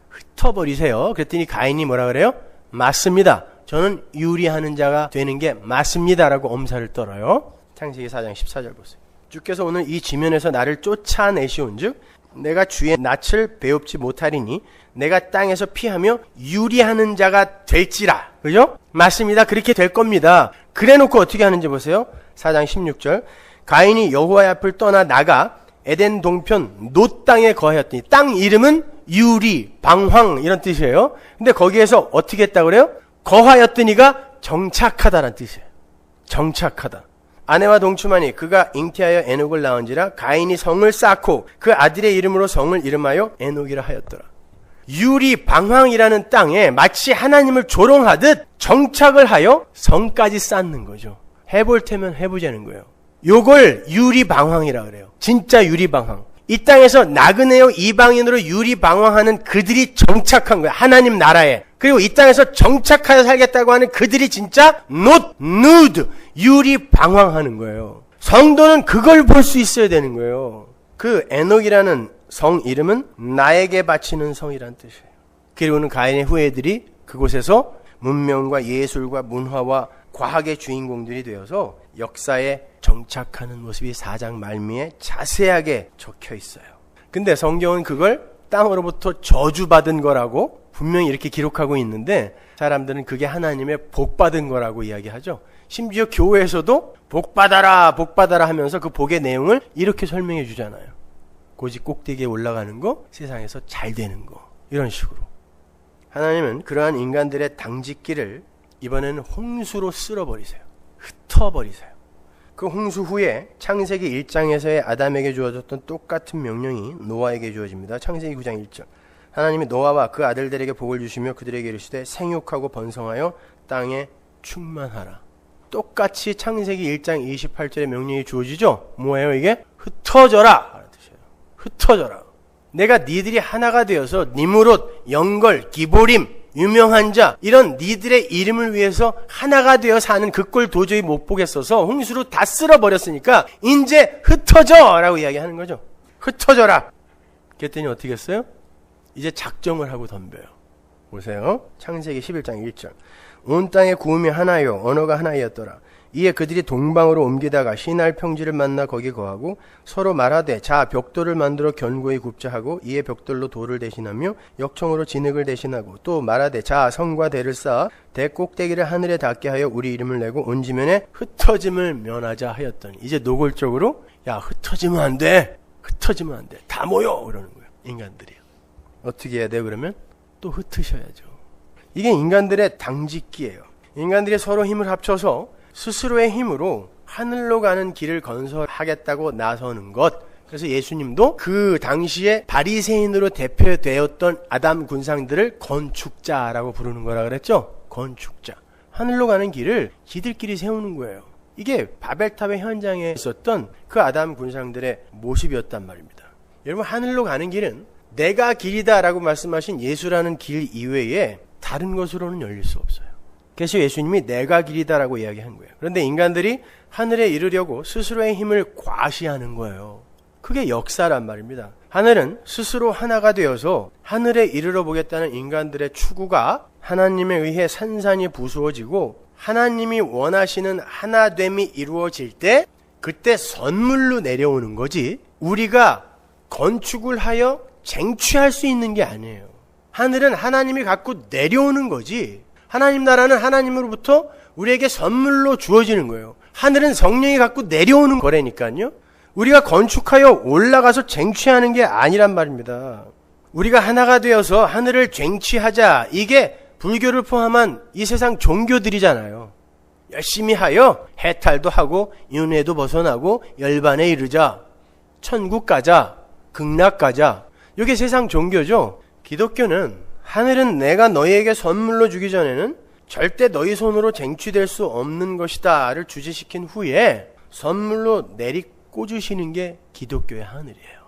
흩어버리세요. 그랬더니 가인이 뭐라 그래요? 맞습니다. 저는 유리하는 자가 되는 게 맞습니다. 라고 엄살을 떨어요. 창세기 4장 14절 보세요. 주께서 오늘 이 지면에서 나를 쫓아내시온 즉 내가 주의 낯을 배웁지 못하리니 내가 땅에서 피하며 유리하는 자가 될지라. 그죠? 맞습니다. 그렇게 될 겁니다. 그래 놓고 어떻게 하는지 보세요. 4장 16절 가인이 여호와의 앞을 떠나 나가 에덴 동편 놋 땅에 거하였더니 땅 이름은 유리, 방황 이런 뜻이에요. 근데 거기에서 어떻게 했다고 그래요? 거하였더니가 정착하다라는 뜻이에요. 정착하다. 아내와 동침하니 그가 잉태하여 에녹을 낳은지라 가인이 성을 쌓고 그 아들의 이름으로 성을 이름하여 에녹이라 하였더라. 유리 방황이라는 땅에 마치 하나님을 조롱하듯 정착을 하여 성까지 쌓는 거죠. 해볼 테면 해보자는 거예요. 요걸 유리 방황이라 그래요. 진짜 유리 방황. 이 땅에서 나그네요 이방인으로 유리 방황하는 그들이 정착한 거예요. 하나님 나라에. 그리고 이 땅에서 정착하여 살겠다고 하는 그들이 진짜 누드 유리 방황하는 거예요. 성도는 그걸 볼 수 있어야 되는 거예요. 그 에녹이라는 성 이름은 나에게 바치는 성이란 뜻이에요. 그리고는 가인의 후예들이 그곳에서 문명과 예술과 문화와 과학의 주인공들이 되어서 역사에 정착하는 모습이 4장 말미에 자세하게 적혀 있어요. 근데 성경은 그걸 땅으로부터 저주받은 거라고 분명히 이렇게 기록하고 있는데 사람들은 그게 하나님의 복받은 거라고 이야기하죠. 심지어 교회에서도 복받아라 복받아라 하면서 그 복의 내용을 이렇게 설명해 주잖아요. 고집 꼭대기에 올라가는 거, 세상에서 잘 되는 거 이런 식으로. 하나님은 그러한 인간들의 당짓기를 이번에는 홍수로 쓸어버리세요. 흩어버리세요. 그 홍수 후에 창세기 1장에서의 아담에게 주어졌던 똑같은 명령이 노아에게 주어집니다. 창세기 9장 1절. 하나님이 노아와 그 아들들에게 복을 주시며 그들에게 이르시되 생육하고 번성하여 땅에 충만하라. 똑같이 창세기 1장 28절의 명령이 주어지죠. 뭐예요 이게? 흩어져라 하는 뜻이에요. 흩어져라. 내가 니들이 하나가 되어서 니무롯, 영걸, 기보림 유명한 자 이런 니들의 이름을 위해서 하나가 되어 사는 그 꼴 도저히 못 보겠어서 홍수로 다 쓸어버렸으니까 이제 흩어져 라고 이야기하는 거죠. 흩어져라. 그랬더니 어떻게 했어요? 이제 작정을 하고 덤벼요. 보세요. 창세기 11장 1절. 온 땅의 구음이 하나요 언어가 하나이었더라. 이에 그들이 동방으로 옮기다가 시날 평지를 만나 거기 거하고 서로 말하되 자 벽돌을 만들어 견고히 굽자 하고 이에 벽돌로 돌을 대신하며 역청으로 진흙을 대신하고 또 말하되 자 성과 대를 쌓아 대 꼭대기를 하늘에 닿게 하여 우리 이름을 내고 온 지면에 흩어짐을 면하자 하였더니 이제 노골적으로 야 흩어지면 안 돼. 흩어지면 안 돼. 다 모여 그러는 거예요. 인간들이. 어떻게 해야 돼요 그러면? 또 흩으셔야죠. 이게 인간들의 당짓기예요. 인간들이 서로 힘을 합쳐서 스스로의 힘으로 하늘로 가는 길을 건설하겠다고 나서는 것. 그래서 예수님도 그 당시에 바리새인으로 대표되었던 아담 군상들을 건축자라고 부르는 거라 그랬죠. 건축자. 하늘로 가는 길을 지들끼리 세우는 거예요. 이게 바벨탑의 현장에 있었던 그 아담 군상들의 모습이었단 말입니다. 여러분 하늘로 가는 길은 내가 길이다라고 말씀하신 예수라는 길 이외에 다른 것으로는 열릴 수 없어요. 그래서 예수님이 내가 길이다라고 이야기한 거예요. 그런데 인간들이 하늘에 이르려고 스스로의 힘을 과시하는 거예요. 그게 역사란 말입니다. 하늘은 스스로 하나가 되어서 하늘에 이르러 보겠다는 인간들의 추구가 하나님에 의해 산산이 부수어지고 하나님이 원하시는 하나됨이 이루어질 때 그때 선물로 내려오는 거지 우리가 건축을 하여 쟁취할 수 있는 게 아니에요. 하늘은 하나님이 갖고 내려오는 거지 하나님 나라는 하나님으로부터 우리에게 선물로 주어지는 거예요. 하늘은 성령이 갖고 내려오는 거라니까요. 우리가 건축하여 올라가서 쟁취하는 게 아니란 말입니다. 우리가 하나가 되어서 하늘을 쟁취하자. 이게 불교를 포함한 이 세상 종교들이잖아요. 열심히 하여 해탈도 하고 윤회도 벗어나고 열반에 이르자. 천국 가자. 극락 가자. 이게 세상 종교죠. 기독교는 하늘은 내가 너희에게 선물로 주기 전에는 절대 너희 손으로 쟁취될 수 없는 것이다를 주지시킨 후에 선물로 내리꽂으시는 게 기독교의 하늘이에요.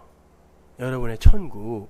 여러분의 천국.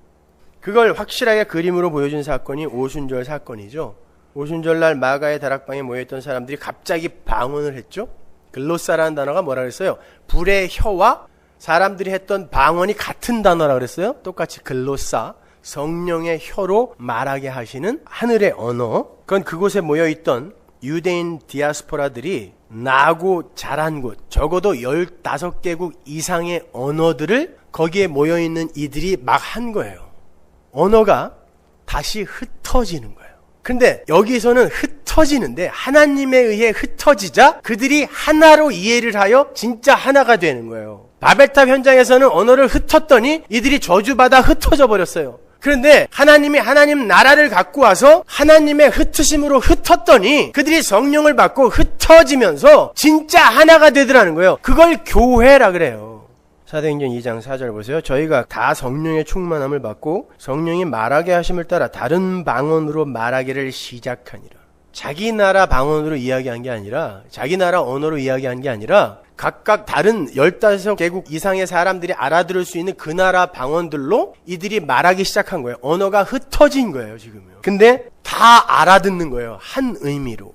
그걸 확실하게 그림으로 보여준 사건이 오순절 사건이죠. 오순절날 마가의 다락방에 모여있던 사람들이 갑자기 방언을 했죠. 글로사라는 단어가 뭐라 그랬어요? 불의 혀와 사람들이 했던 방언이 같은 단어라 그랬어요. 똑같이 글로사, 성령의 혀로 말하게 하시는 하늘의 언어. 그건 그곳에 모여있던 유대인 디아스포라들이 나고 자란 곳, 적어도 15개국 이상의 언어들을 거기에 모여있는 이들이 막 한 거예요. 언어가 다시 흩어지는 거예요. 근데 여기서는 흩어지는데 하나님에 의해 흩어지자 그들이 하나로 이해를 하여 진짜 하나가 되는 거예요. 바벨탑 현장에서는 언어를 흩었더니 이들이 저주받아 흩어져 버렸어요. 그런데 하나님이 하나님 나라를 갖고 와서 하나님의 흩으심으로 흩었더니 그들이 성령을 받고 흩어지면서 진짜 하나가 되더라는 거예요. 그걸 교회라 그래요. 사도행전 2장 4절 보세요. 저희가 다 성령의 충만함을 받고 성령이 말하게 하심을 따라 다른 방언으로 말하기를 시작하니라. 자기 나라 방언으로 이야기한 게 아니라 자기 나라 언어로 이야기한 게 아니라 각각 다른 15개국 이상의 사람들이 알아들을 수 있는 그 나라 방언들로 이들이 말하기 시작한 거예요. 언어가 흩어진 거예요, 지금요. 근데 다 알아듣는 거예요. 한 의미로.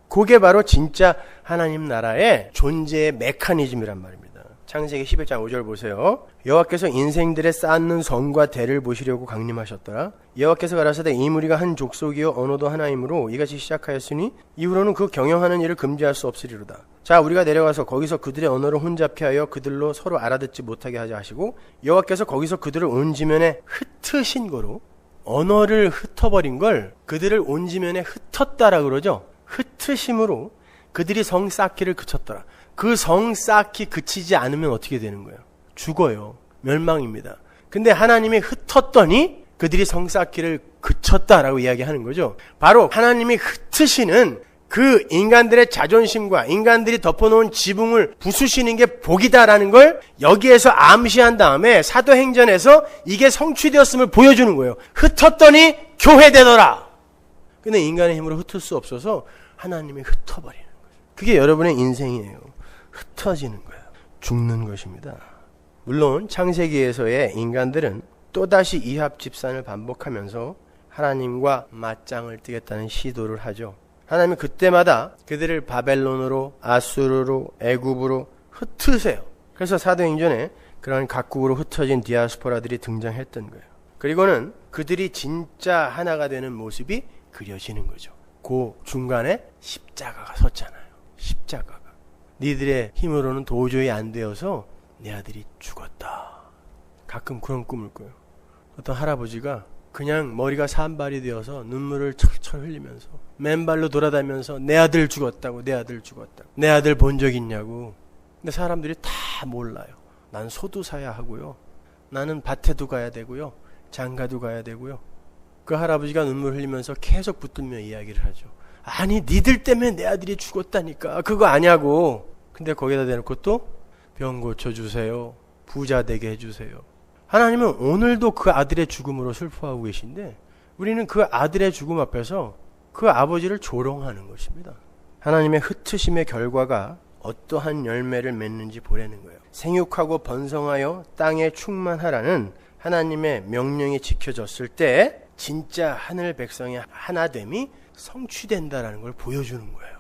그게 바로 진짜 하나님 나라의 존재의 메커니즘이란 말입니다. 창세기 11장 5절 보세요. 여호와께서 인생들의 쌓는 성과 대를 보시려고 강림하셨더라. 여호와께서 가라사대 이 무리가 한 족속이요 언어도 하나이므로 이같이 시작하였으니 이후로는 그 경영하는 일을 금지할 수 없으리로다. 자, 우리가 내려가서 거기서 그들의 언어를 혼잡케 하여 그들로 서로 알아듣지 못하게 하자 하시고 여호와께서 거기서 그들을 온 지면에 흩으신 거로 언어를 흩어버린 걸 그들을 온 지면에 흩었다라 그러죠. 흩으심으로 그들이 성 쌓기를 그쳤더라. 그 성 쌓기 그치지 않으면 어떻게 되는 거예요? 죽어요. 멸망입니다. 근데 하나님이 흩었더니 그들이 성 쌓기를 그쳤다라고 이야기하는 거죠. 바로 하나님이 흩으시는 그 인간들의 자존심과 인간들이 덮어놓은 지붕을 부수시는 게 복이다라는 걸 여기에서 암시한 다음에 사도행전에서 이게 성취되었음을 보여주는 거예요. 흩었더니 교회되더라. 근데 인간의 힘으로 흩을 수 없어서 하나님이 흩어버리는 거죠. 그게 여러분의 인생이에요. 흩어지는 거예요. 죽는 것입니다. 물론 창세기에서의 인간들은 또다시 이합 집산을 반복하면서 하나님과 맞짱을 뜨겠다는 시도를 하죠. 하나님은 그때마다 그들을 바벨론으로, 아수르로, 애굽으로 흩으세요. 그래서 사도행전에 그런 각국으로 흩어진 디아스포라들이 등장했던 거예요. 그리고는 그들이 진짜 하나가 되는 모습이 그려지는 거죠. 그 중간에 십자가가 섰잖아요. 십자가가. 니들의 힘으로는 도저히 안 되어서 내 아들이 죽었다. 가끔 그런 꿈을 꿔요. 어떤 할아버지가 그냥 머리가 산발이 되어서 눈물을 철철 흘리면서 맨발로 돌아다니면서 내 아들 죽었다고, 내 아들 죽었다고, 내 아들 본 적 있냐고. 근데 사람들이 다 몰라요. 난 소도 사야 하고요, 나는 밭에도 가야 되고요, 장가도 가야 되고요. 그 할아버지가 눈물 흘리면서 계속 붙들며 이야기를 하죠. 아니 니들 때문에 내 아들이 죽었다니까. 그거 아냐고. 근데 거기다 대놓고 또 병 고쳐주세요, 부자 되게 해주세요. 하나님은 오늘도 그 아들의 죽음으로 슬퍼하고 계신데 우리는 그 아들의 죽음 앞에서 그 아버지를 조롱하는 것입니다. 하나님의 흩으심의 결과가 어떠한 열매를 맺는지 보라는 거예요. 생육하고 번성하여 땅에 충만하라는 하나님의 명령이 지켜졌을 때 진짜 하늘 백성의 하나됨이 성취된다라는 걸 보여주는 거예요.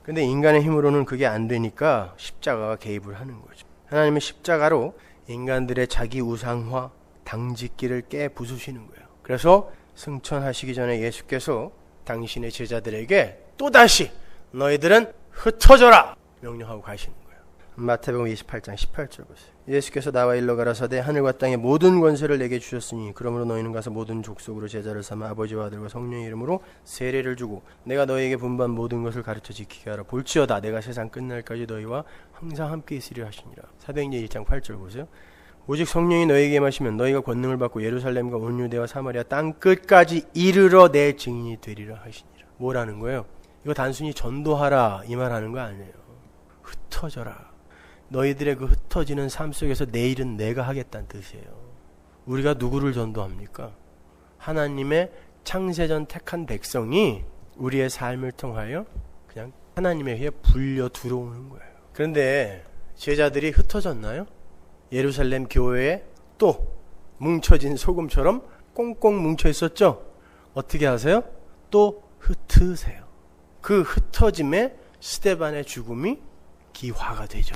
근데 인간의 힘으로는 그게 안 되니까 십자가가 개입을 하는 거죠. 하나님의 십자가로 인간들의 자기 우상화, 당짓기를 깨 부수시는 거예요. 그래서 승천하시기 전에 예수께서 당신의 제자들에게 또다시 너희들은 흩어져라 명령하고 가시는 거예요. 마태복음 28장 18절 보세요. 예수께서 나와 일러 가라사대 하늘과 땅의 모든 권세를 내게 주셨으니 그러므로 너희는 가서 모든 족속으로 제자를 삼아 아버지와 아들과 성령의 이름으로 세례를 주고 내가 너희에게 분부한 모든 것을 가르쳐 지키게 하라. 볼지어다 내가 세상 끝날까지 너희와 항상 함께 있으리라 하시니라. 사도행전 1장 8절 보세요. 오직 성령이 너희에게 임하시면 너희가 권능을 받고 예루살렘과 온 유대와 사마리아 땅 끝까지 이르러 내 증인이 되리라 하시니라. 뭐라는 거예요? 이거 단순히 전도하라 이 말하는 거 아니에요. 흩어져라. 너희들의 그 흩어지는 삶 속에서 내일은 내가 하겠다는 뜻이에요. 우리가 누구를 전도합니까? 하나님의 창세전 택한 백성이 우리의 삶을 통하여 그냥 하나님에 의해 불려 들어오는 거예요. 그런데 제자들이 흩어졌나요? 예루살렘 교회에 또 뭉쳐진 소금처럼 꽁꽁 뭉쳐 있었죠? 어떻게 하세요? 또 흩으세요. 그 흩어짐에 스데반의 죽음이 기화가 되죠.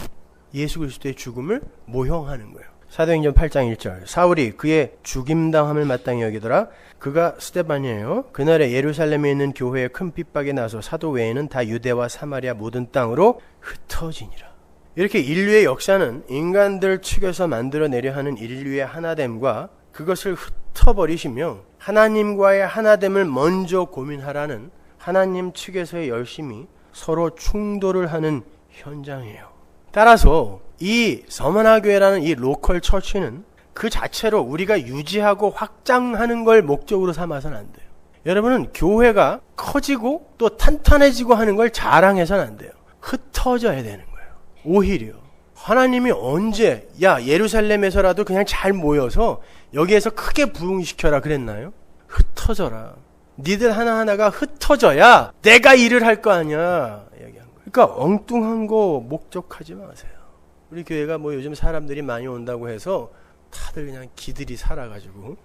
예수 그리스도의 죽음을 모형하는 거예요. 사도행전 8장 1절 사울이 그의 죽임당함을 마땅히 여기더라. 그가 스데반이에요. 그날에 예루살렘에 있는 교회에 큰 핍박이 나서 사도 외에는 다 유대와 사마리아 모든 땅으로 흩어지니라. 이렇게 인류의 역사는 인간들 측에서 만들어내려 하는 인류의 하나됨과 그것을 흩어버리시며 하나님과의 하나됨을 먼저 고민하라는 하나님 측에서의 열심이 서로 충돌을 하는 현장이에요. 따라서 이 서머나교회라는 이 로컬 처치는 그 자체로 우리가 유지하고 확장하는 걸 목적으로 삼아서는 안 돼요. 여러분은 교회가 커지고 또 탄탄해지고 하는 걸 자랑해서는 안 돼요. 흩어져야 되는 거예요. 오히려 하나님이 언제 예루살렘에서라도 그냥 잘 모여서 여기에서 크게 부흥시켜라 그랬나요? 흩어져라. 니들 하나하나가 흩어져야 내가 일을 할 거 아니야 얘기한 거예요. 그러니까 엉뚱한 거 목적하지 마세요. 우리 교회가 요즘 사람들이 많이 온다고 해서 다들 그냥 기들이 살아가지고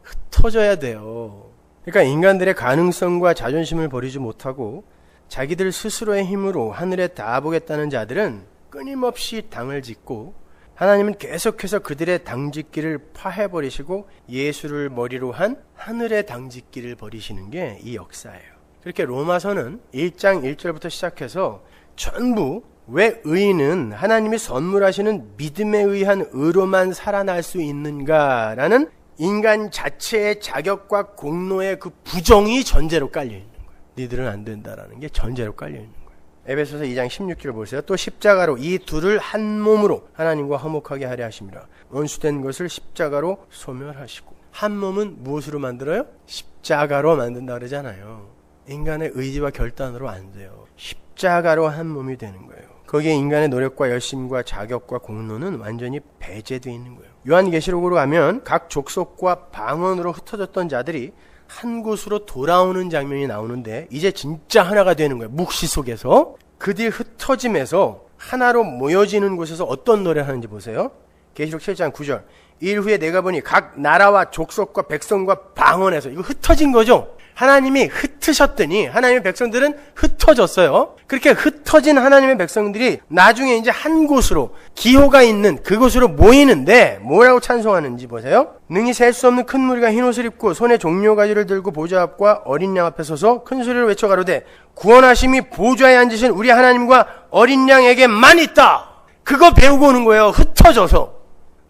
흩어져야 돼요. 그러니까 인간들의 가능성과 자존심을 버리지 못하고 자기들 스스로의 힘으로 하늘에 닿아보겠다는 자들은 끊임없이 당을 짓고 하나님은 계속해서 그들의 당짓기를 파해버리시고 예수를 머리로 한 하늘의 당짓기를 버리시는 게 이 역사예요. 그렇게 로마서는 1장 1절부터 시작해서 전부 왜 의인은 하나님이 선물하시는 믿음에 의한 의로만 살아날 수 있는가라는 인간 자체의 자격과 공로의 그 부정이 전제로 깔려있는 거예요. 니들은 안 된다라는 게 전제로 깔려있는 거예요. 에베소서 2장 16절 보세요. 또 십자가로 이 둘을 한 몸으로 하나님과 화목하게 하려 하심이라. 원수된 것을 십자가로 소멸하시고. 한 몸은 무엇으로 만들어요? 십자가로 만든다 그러잖아요. 인간의 의지와 결단으로 안 돼요. 십자가로 한 몸이 되는 거예요. 거기에 인간의 노력과 열심과 자격과 공로는 완전히 배제되어 있는 거예요. 요한계시록으로 가면 각 족속과 방언으로 흩어졌던 자들이 한 곳으로 돌아오는 장면이 나오는데 이제 진짜 하나가 되는 거예요. 묵시 속에서 그들 흩어짐에서 하나로 모여지는 곳에서 어떤 노래를 하는지 보세요. 계시록 7장 9절 일 후에 내가 보니 각 나라와 족속과 백성과 방언에서 이거 흩어진 거죠. 하나님이 흩으셨더니 하나님의 백성들은 흩어졌어요. 그렇게 흩어진 하나님의 백성들이 나중에 이제 한 곳으로 기호가 있는 그곳으로 모이는데 뭐라고 찬송하는지 보세요. 능히 셀 수 없는 큰 무리가 흰옷을 입고 손에 종려가지를 들고 보좌 앞과 어린 양 앞에 서서 큰 소리를 외쳐 가로되 구원하심이 보좌에 앉으신 우리 하나님과 어린 양에게만 있다. 그거 배우고 오는 거예요. 흩어져서.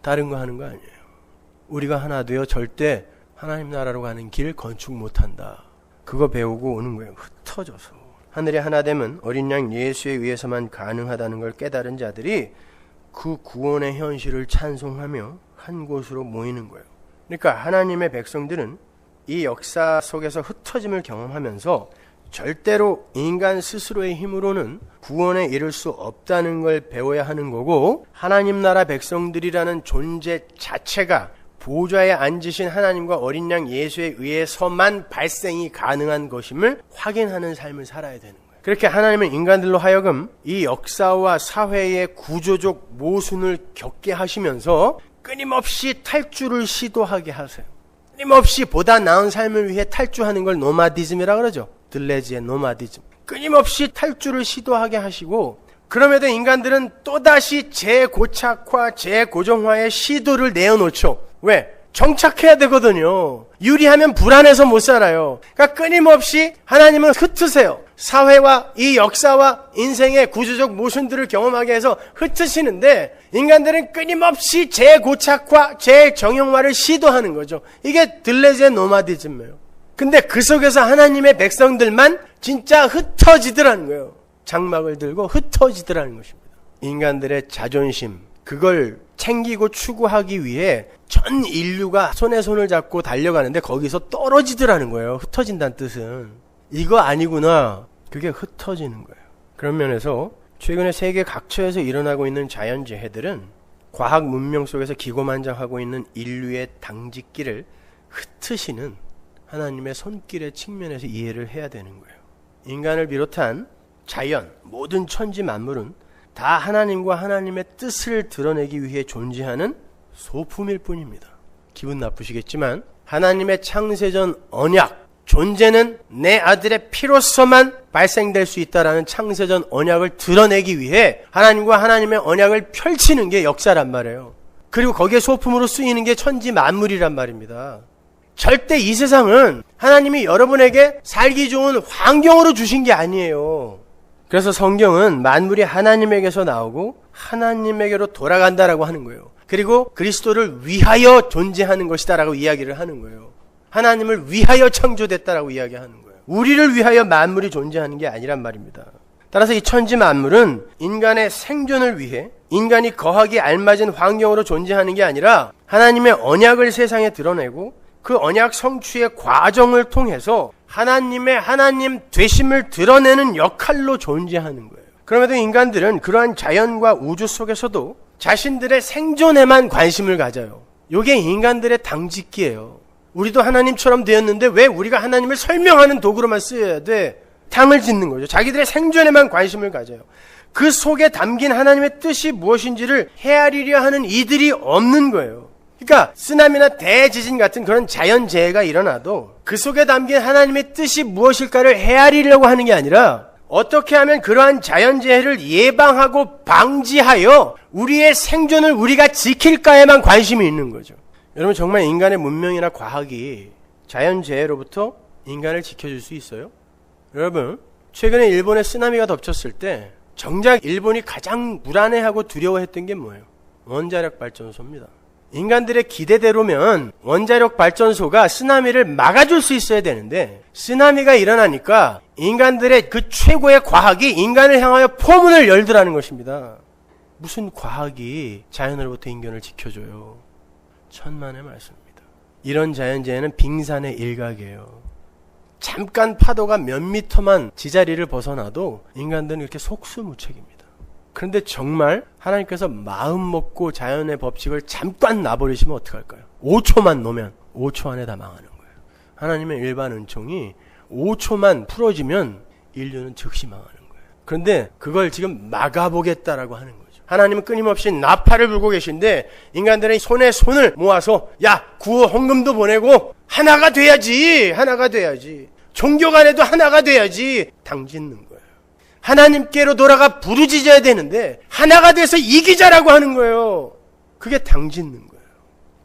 다른 거 하는 거 아니에요. 우리가 하나 되어 절대 하나님 나라로 가는 길 건축 못한다. 그거 배우고 오는 거예요. 흩어져서. 하늘의 하나됨은 어린 양 예수에 의해서만 가능하다는 걸 깨달은 자들이 그 구원의 현실을 찬송하며 한 곳으로 모이는 거예요. 그러니까 하나님의 백성들은 이 역사 속에서 흩어짐을 경험하면서 절대로 인간 스스로의 힘으로는 구원에 이를 수 없다는 걸 배워야 하는 거고 하나님 나라 백성들이라는 존재 자체가 보좌에 앉으신 하나님과 어린 양 예수에 의해서만 발생이 가능한 것임을 확인하는 삶을 살아야 되는 거예요. 그렇게 하나님은 인간들로 하여금 이 역사와 사회의 구조적 모순을 겪게 하시면서 끊임없이 탈주를 시도하게 하세요. 끊임없이 보다 나은 삶을 위해 탈주하는 걸 노마디즘이라고 그러죠. 들레지의 노마디즘. 끊임없이 탈주를 시도하게 하시고 그럼에도 인간들은 또다시 재고착화, 재고정화의 시도를 내어놓죠. 왜? 정착해야 되거든요. 유리하면 불안해서 못 살아요. 그러니까 끊임없이 하나님은 흩으세요. 사회와 이 역사와 인생의 구조적 모순들을 경험하게 해서 흩으시는데 인간들은 끊임없이 재고착화, 재정형화를 시도하는 거죠. 이게 들레제 노마디즘이에요. 근데 그 속에서 하나님의 백성들만 진짜 흩어지더라는 거예요. 장막을 들고 흩어지더라는 것입니다. 인간들의 자존심, 그걸 챙기고 추구하기 위해 전 인류가 손에 손을 잡고 달려가는데 거기서 떨어지더라는 거예요. 흩어진다는 뜻은. 이거 아니구나. 그게 흩어지는 거예요. 그런 면에서 최근에 세계 각처에서 일어나고 있는 자연재해들은 과학 문명 속에서 기고만장하고 있는 인류의 당직기를 흩으시는 하나님의 손길의 측면에서 이해를 해야 되는 거예요. 인간을 비롯한 자연, 모든 천지 만물은 다 하나님과 하나님의 뜻을 드러내기 위해 존재하는 소품일 뿐입니다. 기분 나쁘시겠지만 하나님의 창세전 언약, 존재는 내 아들의 피로서만 발생될 수 있다라는 창세전 언약을 드러내기 위해 하나님과 하나님의 언약을 펼치는 게 역사란 말이에요. 그리고 거기에 소품으로 쓰이는 게 천지 만물이란 말입니다. 절대 이 세상은 하나님이 여러분에게 살기 좋은 환경으로 주신 게 아니에요. 그래서 성경은 만물이 하나님에게서 나오고 하나님에게로 돌아간다라고 하는 거예요. 그리고 그리스도를 위하여 존재하는 것이다라고 이야기를 하는 거예요. 하나님을 위하여 창조됐다라고 이야기하는 거예요. 우리를 위하여 만물이 존재하는 게 아니란 말입니다. 따라서 이 천지 만물은 인간의 생존을 위해 인간이 거하기 알맞은 환경으로 존재하는 게 아니라 하나님의 언약을 세상에 드러내고 그 언약 성취의 과정을 통해서 하나님의 하나님 되심을 드러내는 역할로 존재하는 거예요. 그럼에도 인간들은 그러한 자연과 우주 속에서도 자신들의 생존에만 관심을 가져요. 이게 인간들의 당직기예요. 우리도 하나님처럼 되었는데 왜 우리가 하나님을 설명하는 도구로만 쓰여야 돼? 당을 짓는 거죠. 자기들의 생존에만 관심을 가져요. 그 속에 담긴 하나님의 뜻이 무엇인지를 헤아리려 하는 이들이 없는 거예요. 그러니까 쓰나미나 대지진 같은 그런 자연재해가 일어나도 그 속에 담긴 하나님의 뜻이 무엇일까를 헤아리려고 하는 게 아니라 어떻게 하면 그러한 자연재해를 예방하고 방지하여 우리의 생존을 우리가 지킬까에만 관심이 있는 거죠. 여러분, 정말 인간의 문명이나 과학이 자연재해로부터 인간을 지켜줄 수 있어요? 여러분, 최근에 일본에 쓰나미가 덮쳤을 때 정작 일본이 가장 불안해하고 두려워했던 게 뭐예요? 원자력 발전소입니다. 인간들의 기대대로면 원자력 발전소가 쓰나미를 막아줄 수 있어야 되는데 쓰나미가 일어나니까 인간들의 그 최고의 과학이 인간을 향하여 포문을 열더라는 것입니다. 무슨 과학이 자연으로부터 인간을 지켜줘요? 천만의 말씀입니다. 이런 자연재해는 빙산의 일각이에요. 잠깐 파도가 몇 미터만 지자리를 벗어나도 인간들은 이렇게 속수무책입니다. 그런데 정말 하나님께서 마음 먹고 자연의 법칙을 잠깐 놔버리시면 어떡할까요? 5초만 놓으면 5초 안에 다 망하는 거예요. 하나님의 일반 은총이 5초만 풀어지면 인류는 즉시 망하는 거예요. 그런데 그걸 지금 막아보겠다라고 하는 거예요. 하나님은 끊임없이 나팔을 불고 계신데 인간들의 손에 손을 모아서 야, 구호 헌금도 보내고 하나가 돼야지. 종교 간에도 하나가 돼야지. 당짓는 거예요. 하나님께로 돌아가 부르짖어야 되는데 하나가 돼서 이기자라고 하는 거예요. 그게 당짓는 거예요.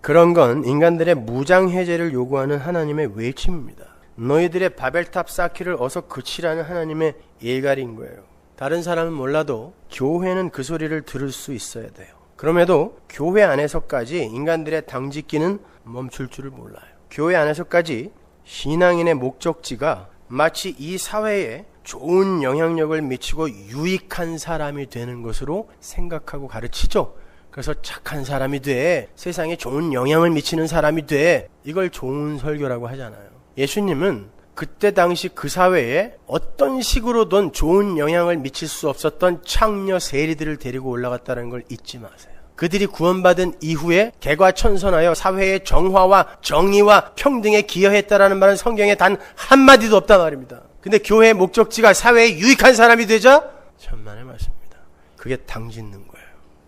그런 건 인간들의 무장해제를 요구하는 하나님의 외침입니다. 너희들의 바벨탑 쌓기를 어서 그치라는 하나님의 일갈인 거예요. 다른 사람은 몰라도 교회는 그 소리를 들을 수 있어야 돼요. 그럼에도 교회 안에서까지 인간들의 당짓기는 멈출 줄을 몰라요. 교회 안에서까지 신앙인의 목적지가 마치 이 사회에 좋은 영향력을 미치고 유익한 사람이 되는 것으로 생각하고 가르치죠. 그래서 착한 사람이 돼, 세상에 좋은 영향을 미치는 사람이 돼, 이걸 좋은 설교라고 하잖아요. 예수님은 그때 당시 그 사회에 어떤 식으로든 좋은 영향을 미칠 수 없었던 창녀 세리들을 데리고 올라갔다는 걸 잊지 마세요. 그들이 구원받은 이후에 개과천선하여 사회의 정화와 정의와 평등에 기여했다라는 말은 성경에 단 한마디도 없단 말입니다. 근데 교회의 목적지가 사회에 유익한 사람이 되자 천만의 말씀입니다. 그게 당짓는 거예요.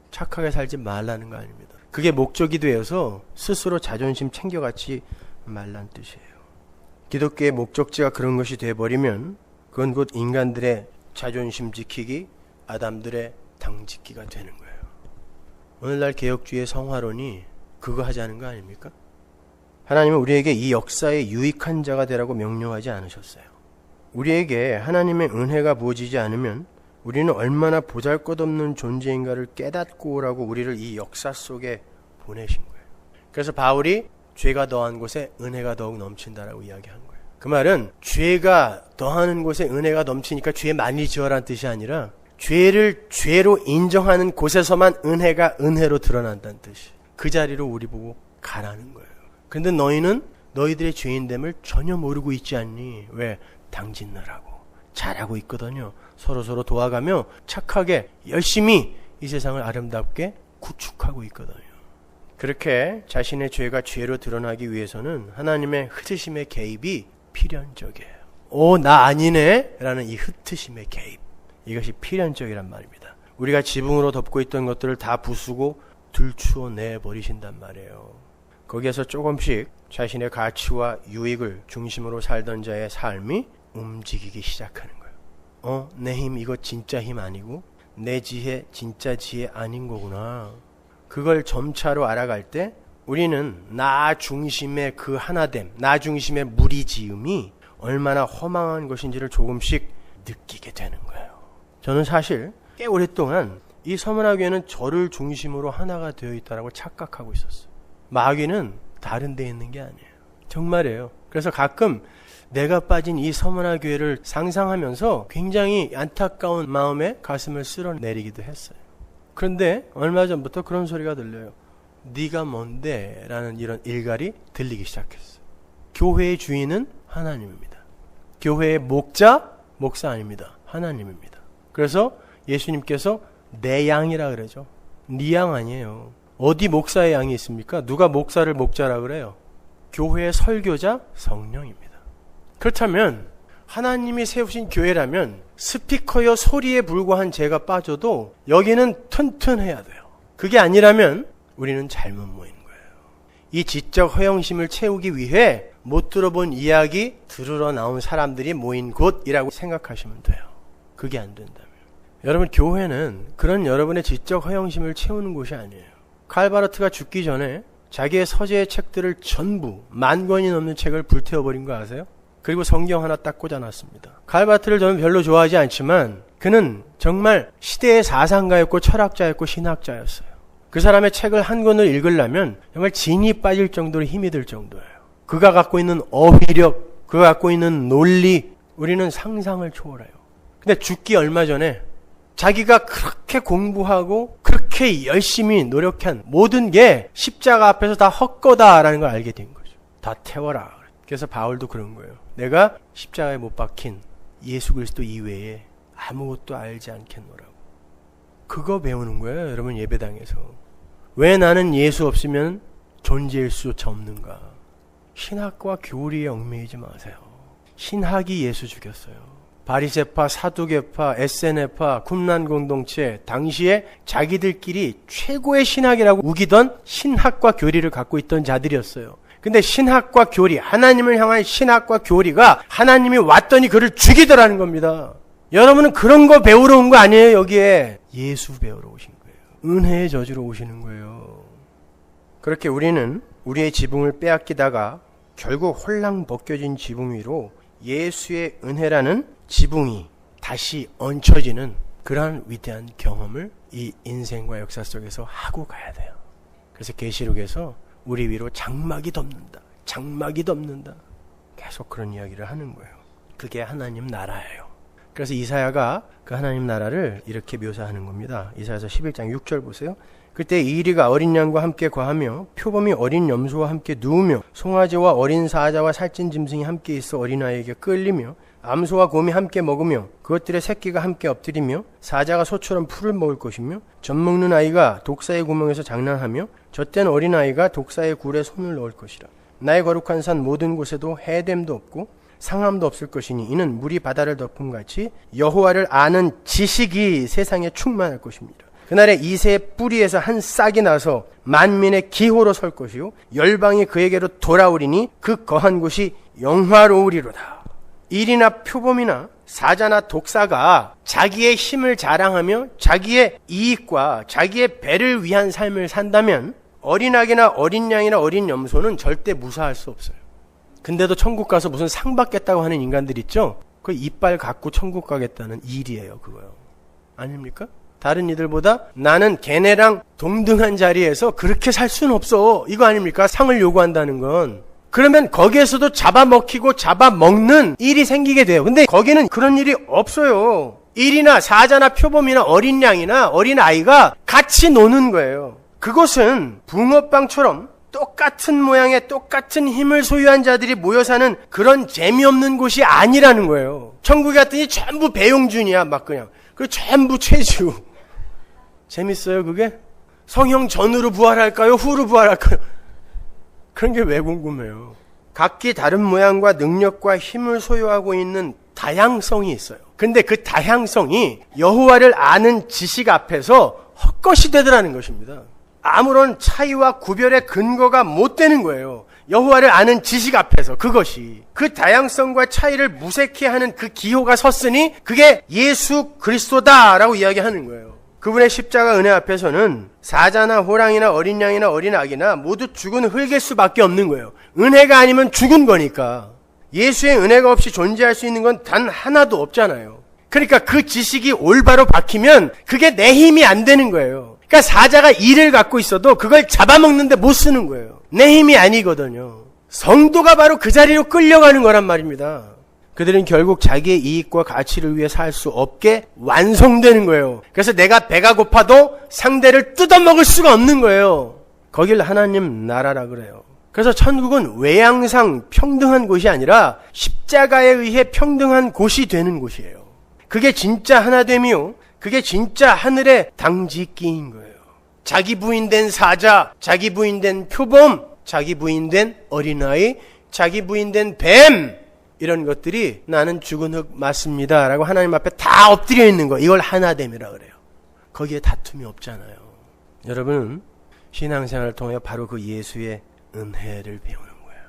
착하게 살지 말라는 거 아닙니다. 그게 목적이 되어서 스스로 자존심 챙겨가지 말란 뜻이에요. 기독교의 목적지가 그런 것이 되어버리면 그건 곧 인간들의 자존심 지키기, 아담들의 당짓기가 되는 거예요. 오늘날 개혁주의의 성화론이 그거 하자는 거 아닙니까? 하나님은 우리에게 이 역사에 유익한 자가 되라고 명령하지 않으셨어요. 우리에게 하나님의 은혜가 부어지지 않으면 우리는 얼마나 보잘것없는 존재인가를 깨닫고 오라고 우리를 이 역사 속에 보내신 거예요. 그래서 바울이 죄가 더한 곳에 은혜가 더욱 넘친다라고 이야기한 거예요. 그 말은 죄가 더하는 곳에 은혜가 넘치니까 죄 많이 지어라는 뜻이 아니라 죄를 죄로 인정하는 곳에서만 은혜가 은혜로 드러난다는 뜻이. 그 자리로 우리 보고 가라는 거예요. 그런데 너희는 너희들의 죄인됨을 전혀 모르고 있지 않니? 왜? 당짓느라고 잘하고 있거든요. 서로 도와가며 착하게 열심히 이 세상을 아름답게 구축하고 있거든요. 그렇게 자신의 죄가 죄로 드러나기 위해서는 하나님의 흩으심의 개입이 필연적이에요. 나 아니네 라는 이 흩으심의 개입, 이것이 필연적이란 말입니다. 우리가 지붕으로 덮고 있던 것들을 다 부수고 들추어 내버리신단 말이에요. 거기에서 조금씩 자신의 가치와 유익을 중심으로 살던 자의 삶이 움직이기 시작하는 거예요. 내 힘 이거 진짜 힘 아니고 내 지혜 진짜 지혜 아닌 거구나. 그걸 점차로 알아갈 때 우리는 나 중심의 그 하나됨, 나 중심의 무리지음이 얼마나 허망한 것인지를 조금씩 느끼게 되는 거예요. 저는 사실 꽤 오랫동안 이 서문화교회는 저를 중심으로 하나가 되어 있다고 착각하고 있었어요. 마귀는 다른 데 있는 게 아니에요. 정말이에요. 그래서 가끔 내가 빠진 이 서문화교회를 상상하면서 굉장히 안타까운 마음에 가슴을 쓸어내리기도 했어요. 그런데 얼마 전부터 그런 소리가 들려요. 네가 뭔데? 라는 이런 일갈이 들리기 시작했어요. 교회의 주인은 하나님입니다. 교회의 목자 아닙니다. 하나님입니다. 그래서 예수님께서 내 양이라 그러죠. 네 양 아니에요. 어디 목사의 양이 있습니까? 누가 목사를 목자라 그래요? 교회의 설교자 성령입니다. 그렇다면 하나님이 세우신 교회라면 스피커여 소리에 불과한 제가 빠져도 여기는 튼튼해야 돼요. 그게 아니라면 우리는 잘못 모인 거예요. 이 지적 허영심을 채우기 위해 못 들어본 이야기 들으러 나온 사람들이 모인 곳이라고 생각하시면 돼요. 그게 안 된다면. 여러분, 교회는 그런 여러분의 지적 허영심을 채우는 곳이 아니에요. 칼바르트가 죽기 전에 자기의 서재의 책들을 전부 10,000권이 넘는 책을 불태워버린 거 아세요? 그리고 성경 하나 딱 꽂아놨습니다. 칼바르트를 저는 별로 좋아하지 않지만 그는 정말 시대의 사상가였고 철학자였고 신학자였어요. 그 사람의 책을 한 권을 읽으려면 정말 진이 빠질 정도로 힘이 들 정도예요. 그가 갖고 있는 어휘력, 그가 갖고 있는 논리, 우리는 상상을 초월해요. 근데 죽기 얼마 전에 자기가 그렇게 공부하고 그렇게 열심히 노력한 모든 게 십자가 앞에서 다 헛거다라는 걸 알게 된 거죠. 다 태워라. 그래서 바울도 그런 거예요. 내가 십자가에 못 박힌 예수 그리스도 이외에 아무것도 알지 않겠노라고. 그거 배우는 거예요, 여러분. 예배당에서. 왜 나는 예수 없으면 존재일 수조차 없는가? 신학과 교리에 얽매이지 마세요. 신학이 예수 죽였어요. 바리새파, 사두개파, 에세네파, 쿰란 공동체, 당시에 자기들끼리 최고의 신학이라고 우기던 신학과 교리를 갖고 있던 자들이었어요. 근데 신학과 교리, 하나님을 향한 신학과 교리가 하나님이 왔더니 그를 죽이더라는 겁니다. 여러분은 그런 거 배우러 온 거 아니에요, 여기에. 예수 배우러 오신 거예요. 은혜의 저주로 오시는 거예요. 그렇게 우리는 우리의 지붕을 빼앗기다가 결국 홀랑 벗겨진 지붕 위로 예수의 은혜라는 지붕이 다시 얹혀지는 그러한 위대한 경험을 이 인생과 역사 속에서 하고 가야 돼요. 그래서 계시록에서 우리 위로 장막이 덮는다. 장막이 덮는다. 계속 그런 이야기를 하는 거예요. 그게 하나님 나라예요. 그래서 이사야가 그 하나님 나라를 이렇게 묘사하는 겁니다. 이사야서 11장 6절 보세요. 그때 이리가 어린 양과 함께 거하며 표범이 어린 염소와 함께 누우며 송아지와 어린 사자와 살찐 짐승이 함께 있어 어린아이에게 끌리며 암소와 곰이 함께 먹으며 그것들의 새끼가 함께 엎드리며 사자가 소처럼 풀을 먹을 것이며 젖먹는 아이가 독사의 구멍에서 장난하며 젖된 어린아이가 독사의 굴에 손을 넣을 것이라. 나의 거룩한 산 모든 곳에도 해됨도 없고 상함도 없을 것이니 이는 물이 바다를 덮음같이 여호와를 아는 지식이 세상에 충만할 것입니다. 그날에 이새의 뿌리에서 한 싹이 나서 만민의 기호로 설 것이요 열방이 그에게로 돌아오리니 그 거한 곳이 영화로우리로다. 일이나 표범이나 사자나 독사가 자기의 힘을 자랑하며 자기의 이익과 자기의 배를 위한 삶을 산다면 어린아기나 어린 양이나 어린 염소는 절대 무사할 수 없어요. 근데도 천국 가서 무슨 상 받겠다고 하는 인간들 있죠? 그 이빨 갖고 천국 가겠다는 일이에요, 그거요. 아닙니까? 다른 이들보다 나는 걔네랑 동등한 자리에서 그렇게 살 수는 없어. 이거 아닙니까? 상을 요구한다는 건. 그러면 거기에서도 잡아먹히고 잡아먹는 일이 생기게 돼요. 근데 거기는 그런 일이 없어요. 일이나 사자나 표범이나 어린 양이나 어린 아이가 같이 노는 거예요. 그것은 붕어빵처럼 똑같은 모양의 똑같은 힘을 소유한 자들이 모여 사는 그런 재미없는 곳이 아니라는 거예요. 천국에 갔더니 전부 배용준이야, 막 그냥. 그 전부 최주. 재밌어요, 그게? 성형 전으로 부활할까요? 후로 부활할까요? 그런 게 왜 궁금해요? 각기 다른 모양과 능력과 힘을 소유하고 있는 다양성이 있어요. 근데 그 다양성이 여호와를 아는 지식 앞에서 헛것이 되더라는 것입니다. 아무런 차이와 구별의 근거가 못 되는 거예요. 여호와를 아는 지식 앞에서 그것이. 그 다양성과 차이를 무색해 하는 그 기호가 섰으니 그게 예수 그리스도다라고 이야기하는 거예요. 그분의 십자가 은혜 앞에서는 사자나 호랑이나 어린 양이나 어린 아기나 모두 죽은 흙일 수밖에 없는 거예요. 은혜가 아니면 죽은 거니까. 예수의 은혜가 없이 존재할 수 있는 건 단 하나도 없잖아요. 그러니까 그 지식이 올바로 박히면 그게 내 힘이 안 되는 거예요. 그러니까 사자가 이를 갖고 있어도 그걸 잡아먹는데 못 쓰는 거예요. 내 힘이 아니거든요. 성도가 바로 그 자리로 끌려가는 거란 말입니다. 그들은 결국 자기의 이익과 가치를 위해 살 수 없게 완성되는 거예요. 그래서 내가 배가 고파도 상대를 뜯어먹을 수가 없는 거예요. 거길 하나님 나라라 그래요. 그래서 천국은 외양상 평등한 곳이 아니라 십자가에 의해 평등한 곳이 되는 곳이에요. 그게 진짜 하나됨이요. 그게 진짜 하늘의 당짓기인 거예요. 자기 부인된 사자, 자기 부인된 표범, 자기 부인된 어린아이, 자기 부인된 뱀, 이런 것들이 나는 죽은 흙 맞습니다 라고 하나님 앞에 다 엎드려 있는 거, 이걸 하나됨이라 그래요. 거기에 다툼이 없잖아요. 여러분, 신앙생활을 통해 바로 그 예수의 은혜를 배우는 거예요.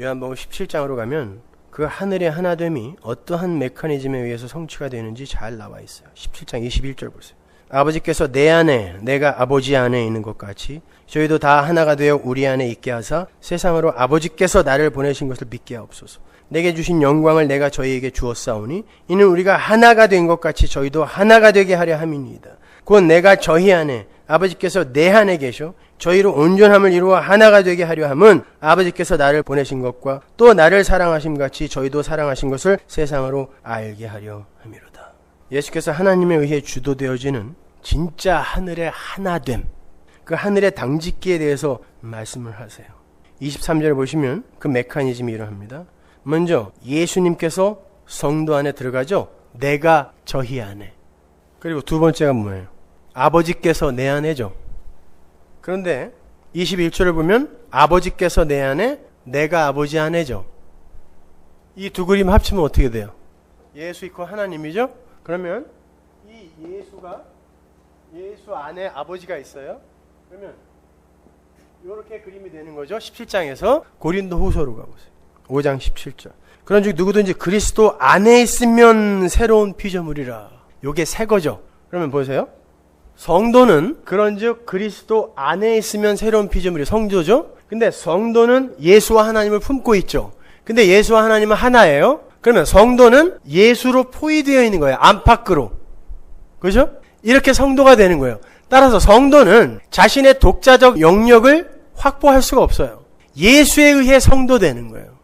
요한복음 17장으로 가면 그 하늘의 하나됨이 어떠한 메커니즘에 의해서 성취가 되는지 잘 나와 있어요. 17장 21절 보세요. 아버지께서 내 안에 내가 아버지 안에 있는 것 같이 저희도 다 하나가 되어 우리 안에 있게 하사 세상으로 아버지께서 나를 보내신 것을 믿게 하옵소서. 내게 주신 영광을 내가 저희에게 주었사오니 이는 우리가 하나가 된 것 같이 저희도 하나가 되게 하려 함이니이다. 곧 내가 저희 안에 아버지께서 내 안에 계셔 저희로 온전함을 이루어 하나가 되게 하려 함은 아버지께서 나를 보내신 것과 또 나를 사랑하심 같이 저희도 사랑하신 것을 세상으로 알게 하려 함이로다. 예수께서 하나님에 의해 주도되어지는 진짜 하늘의 하나됨, 그 하늘의 당짓기에 대해서 말씀을 하세요. 23절 보시면 그 메커니즘이 이러합니다. 먼저 예수님께서 성도 안에 들어가죠. 내가 저희 안에. 그리고 두 번째가 뭐예요? 아버지께서 내 안에죠. 그런데 21절을 보면 아버지께서 내 안에, 내가 아버지 안에죠. 이 두 그림 합치면 어떻게 돼요? 예수 있고 하나님이죠. 그러면 이 예수 안에 아버지가 있어요. 그러면 이렇게 그림이 되는 거죠. 17장에서 고린도 후서로 가보세요. 5장 17절. 그런즉 누구든지 그리스도 안에 있으면 새로운 피조물이라. 요게 새 거죠. 그러면 보세요. 성도는 그런즉 그리스도 안에 있으면 새로운 피조물이 성도죠. 근데 성도는 예수와 하나님을 품고 있죠. 근데 예수와 하나님은 하나예요. 그러면 성도는 예수로 포위되어 있는 거예요. 안팎으로. 그죠? 이렇게 성도가 되는 거예요. 따라서 성도는 자신의 독자적 영역을 확보할 수가 없어요. 예수에 의해 성도되는 거예요.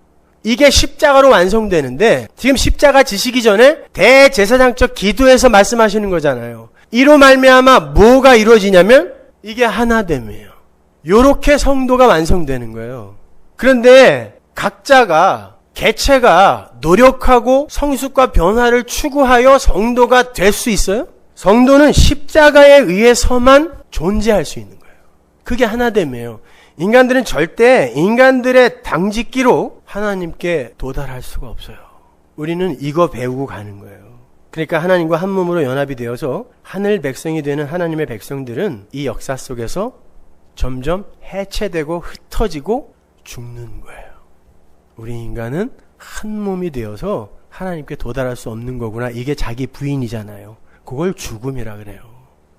이게 십자가로 완성되는데 지금 십자가 지시기 전에 대제사장적 기도에서 말씀하시는 거잖아요. 이로 말미암아 뭐가 이루어지냐면 이게 하나됨이에요. 요렇게 성도가 완성되는 거예요. 그런데 각자가 개체가 노력하고 성숙과 변화를 추구하여 성도가 될 수 있어요? 성도는 십자가에 의해서만 존재할 수 있는 거예요. 그게 하나됨이에요. 인간들은 절대 인간들의 당짓기로 하나님께 도달할 수가 없어요. 우리는 이거 배우고 가는 거예요. 그러니까 하나님과 한 몸으로 연합이 되어서 하늘 백성이 되는 하나님의 백성들은 이 역사 속에서 점점 해체되고 흩어지고 죽는 거예요. 우리 인간은 한 몸이 되어서 하나님께 도달할 수 없는 거구나. 이게 자기 부인이잖아요. 그걸 죽음이라 그래요.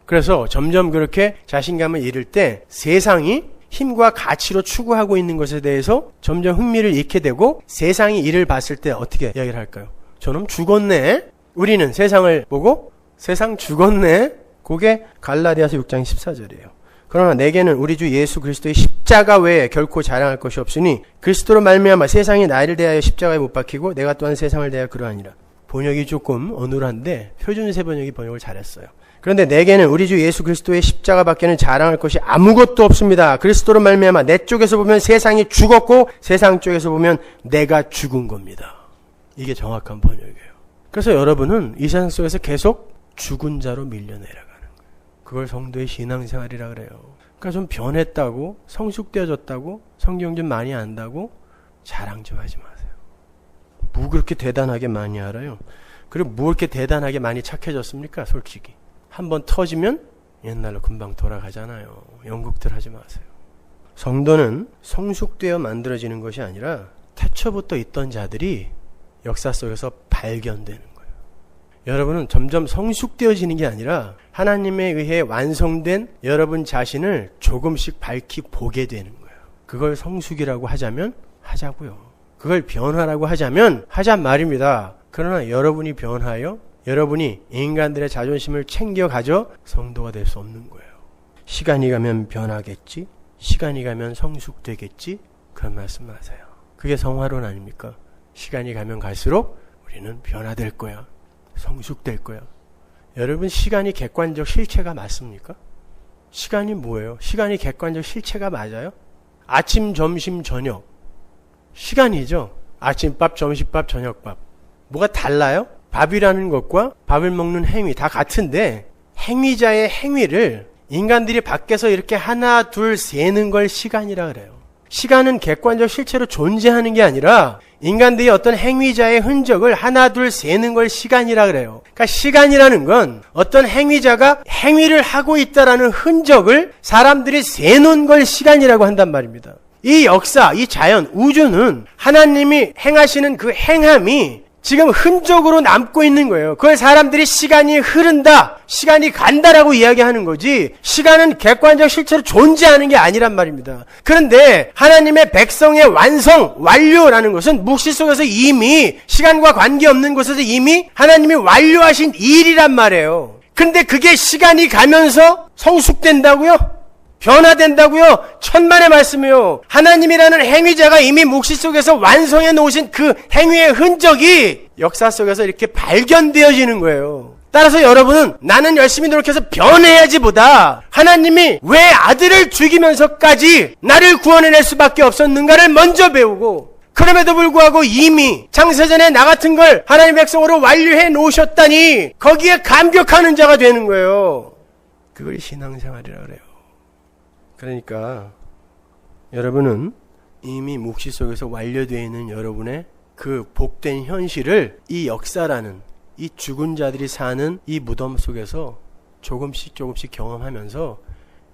그래서 점점 그렇게 자신감을 잃을 때 세상이 힘과 가치로 추구하고 있는 것에 대해서 점점 흥미를 잃게 되고 세상이 이를 봤을 때 어떻게 이야기를 할까요? 저놈 죽었네. 우리는 세상을 보고 세상 죽었네. 그게 갈라디아서 6장 14절이에요. 그러나 내게는 우리 주 예수 그리스도의 십자가 외에 결코 자랑할 것이 없으니 그리스도로 말미암아 세상이 나를 대하여 십자가에 못 박히고 내가 또한 세상을 대하여 그러하니라. 번역이 조금 어눌한데 표준세 번역이 번역을 잘했어요. 그런데 내게는 우리 주 예수 그리스도의 십자가 밖에는 자랑할 것이 아무것도 없습니다. 그리스도로 말미암아 내 쪽에서 보면 세상이 죽었고 세상 쪽에서 보면 내가 죽은 겁니다. 이게 정확한 번역이에요. 그래서 여러분은 이 세상 속에서 계속 죽은 자로 밀려내려가는 거예요. 그걸 성도의 신앙생활이라 그래요. 그러니까 좀 변했다고, 성숙되어졌다고, 성경 좀 많이 안다고 자랑 좀 하지 마세요. 뭐 그렇게 대단하게 많이 알아요? 그리고 뭐 이렇게 대단하게 많이 착해졌습니까? 솔직히. 한번 터지면 옛날로 금방 돌아가잖아요. 연극들 하지 마세요. 성도는 성숙되어 만들어지는 것이 아니라 태초부터 있던 자들이 역사 속에서 발견되는 거예요. 여러분은 점점 성숙되어지는 게 아니라 하나님에 의해 완성된 여러분 자신을 조금씩 밝히 보게 되는 거예요. 그걸 성숙이라고 하자면 하자고요. 그걸 변화라고 하자면 하잔 말입니다. 그러나 여러분이 변하여 여러분이 인간들의 자존심을 챙겨가져 성도가 될 수 없는 거예요. 시간이 가면 변하겠지? 시간이 가면 성숙되겠지? 그런 말씀 마세요. 그게 성화론 아닙니까? 시간이 가면 갈수록 우리는 변화될 거야. 성숙될 거야. 여러분, 시간이 객관적 실체가 맞습니까? 시간이 뭐예요? 시간이 객관적 실체가 맞아요? 아침, 점심, 저녁. 시간이죠. 아침밥, 점심밥, 저녁밥. 뭐가 달라요? 밥이라는 것과 밥을 먹는 행위 다 같은데 행위자의 행위를 인간들이 밖에서 이렇게 하나 둘 세는 걸 시간이라 그래요. 시간은 객관적 실체로 존재하는 게 아니라 인간들이 어떤 행위자의 흔적을 하나 둘 세는 걸 시간이라 그래요. 그러니까 시간이라는 건 어떤 행위자가 행위를 하고 있다라는 흔적을 사람들이 세놓은 걸 시간이라고 한단 말입니다. 이 역사, 이 자연, 우주는 하나님이 행하시는 그 행함이 지금 흔적으로 남고 있는 거예요. 그걸 사람들이 시간이 흐른다, 시간이 간다라고 이야기하는 거지 시간은 객관적 실체로 존재하는 게 아니란 말입니다. 그런데 하나님의 백성의 완성, 완료라는 것은 묵시 속에서 이미 시간과 관계없는 곳에서 이미 하나님이 완료하신 일이란 말이에요. 그런데 그게 시간이 가면서 성숙된다고요? 변화된다고요? 천만의 말씀이요. 하나님이라는 행위자가 이미 묵시 속에서 완성해 놓으신 그 행위의 흔적이 역사 속에서 이렇게 발견되어지는 거예요. 따라서 여러분은 나는 열심히 노력해서 변해야지 보다 하나님이 왜 아들을 죽이면서까지 나를 구원해낼 수밖에 없었는가를 먼저 배우고 그럼에도 불구하고 이미 창세전에 나 같은 걸 하나님 백성으로 완료해 놓으셨다니 거기에 감격하는 자가 되는 거예요. 그걸 신앙생활이라 그래요. 그러니까 여러분은 이미 묵시 속에서 완료되어 있는 여러분의 그 복된 현실을 이 역사라는 이 죽은 자들이 사는 이 무덤 속에서 조금씩 경험하면서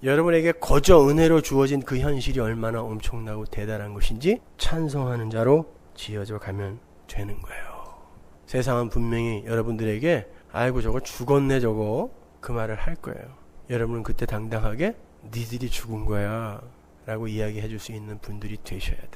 여러분에게 거저 은혜로 주어진 그 현실이 얼마나 엄청나고 대단한 것인지 찬송하는 자로 지어져 가면 되는 거예요. 세상은 분명히 여러분들에게 아이고 저거 죽었네 저거 그 말을 할 거예요. 여러분은 그때 당당하게 니들이 죽은 거야 라고 이야기해 줄 수 있는 분들이 되셔야 돼요.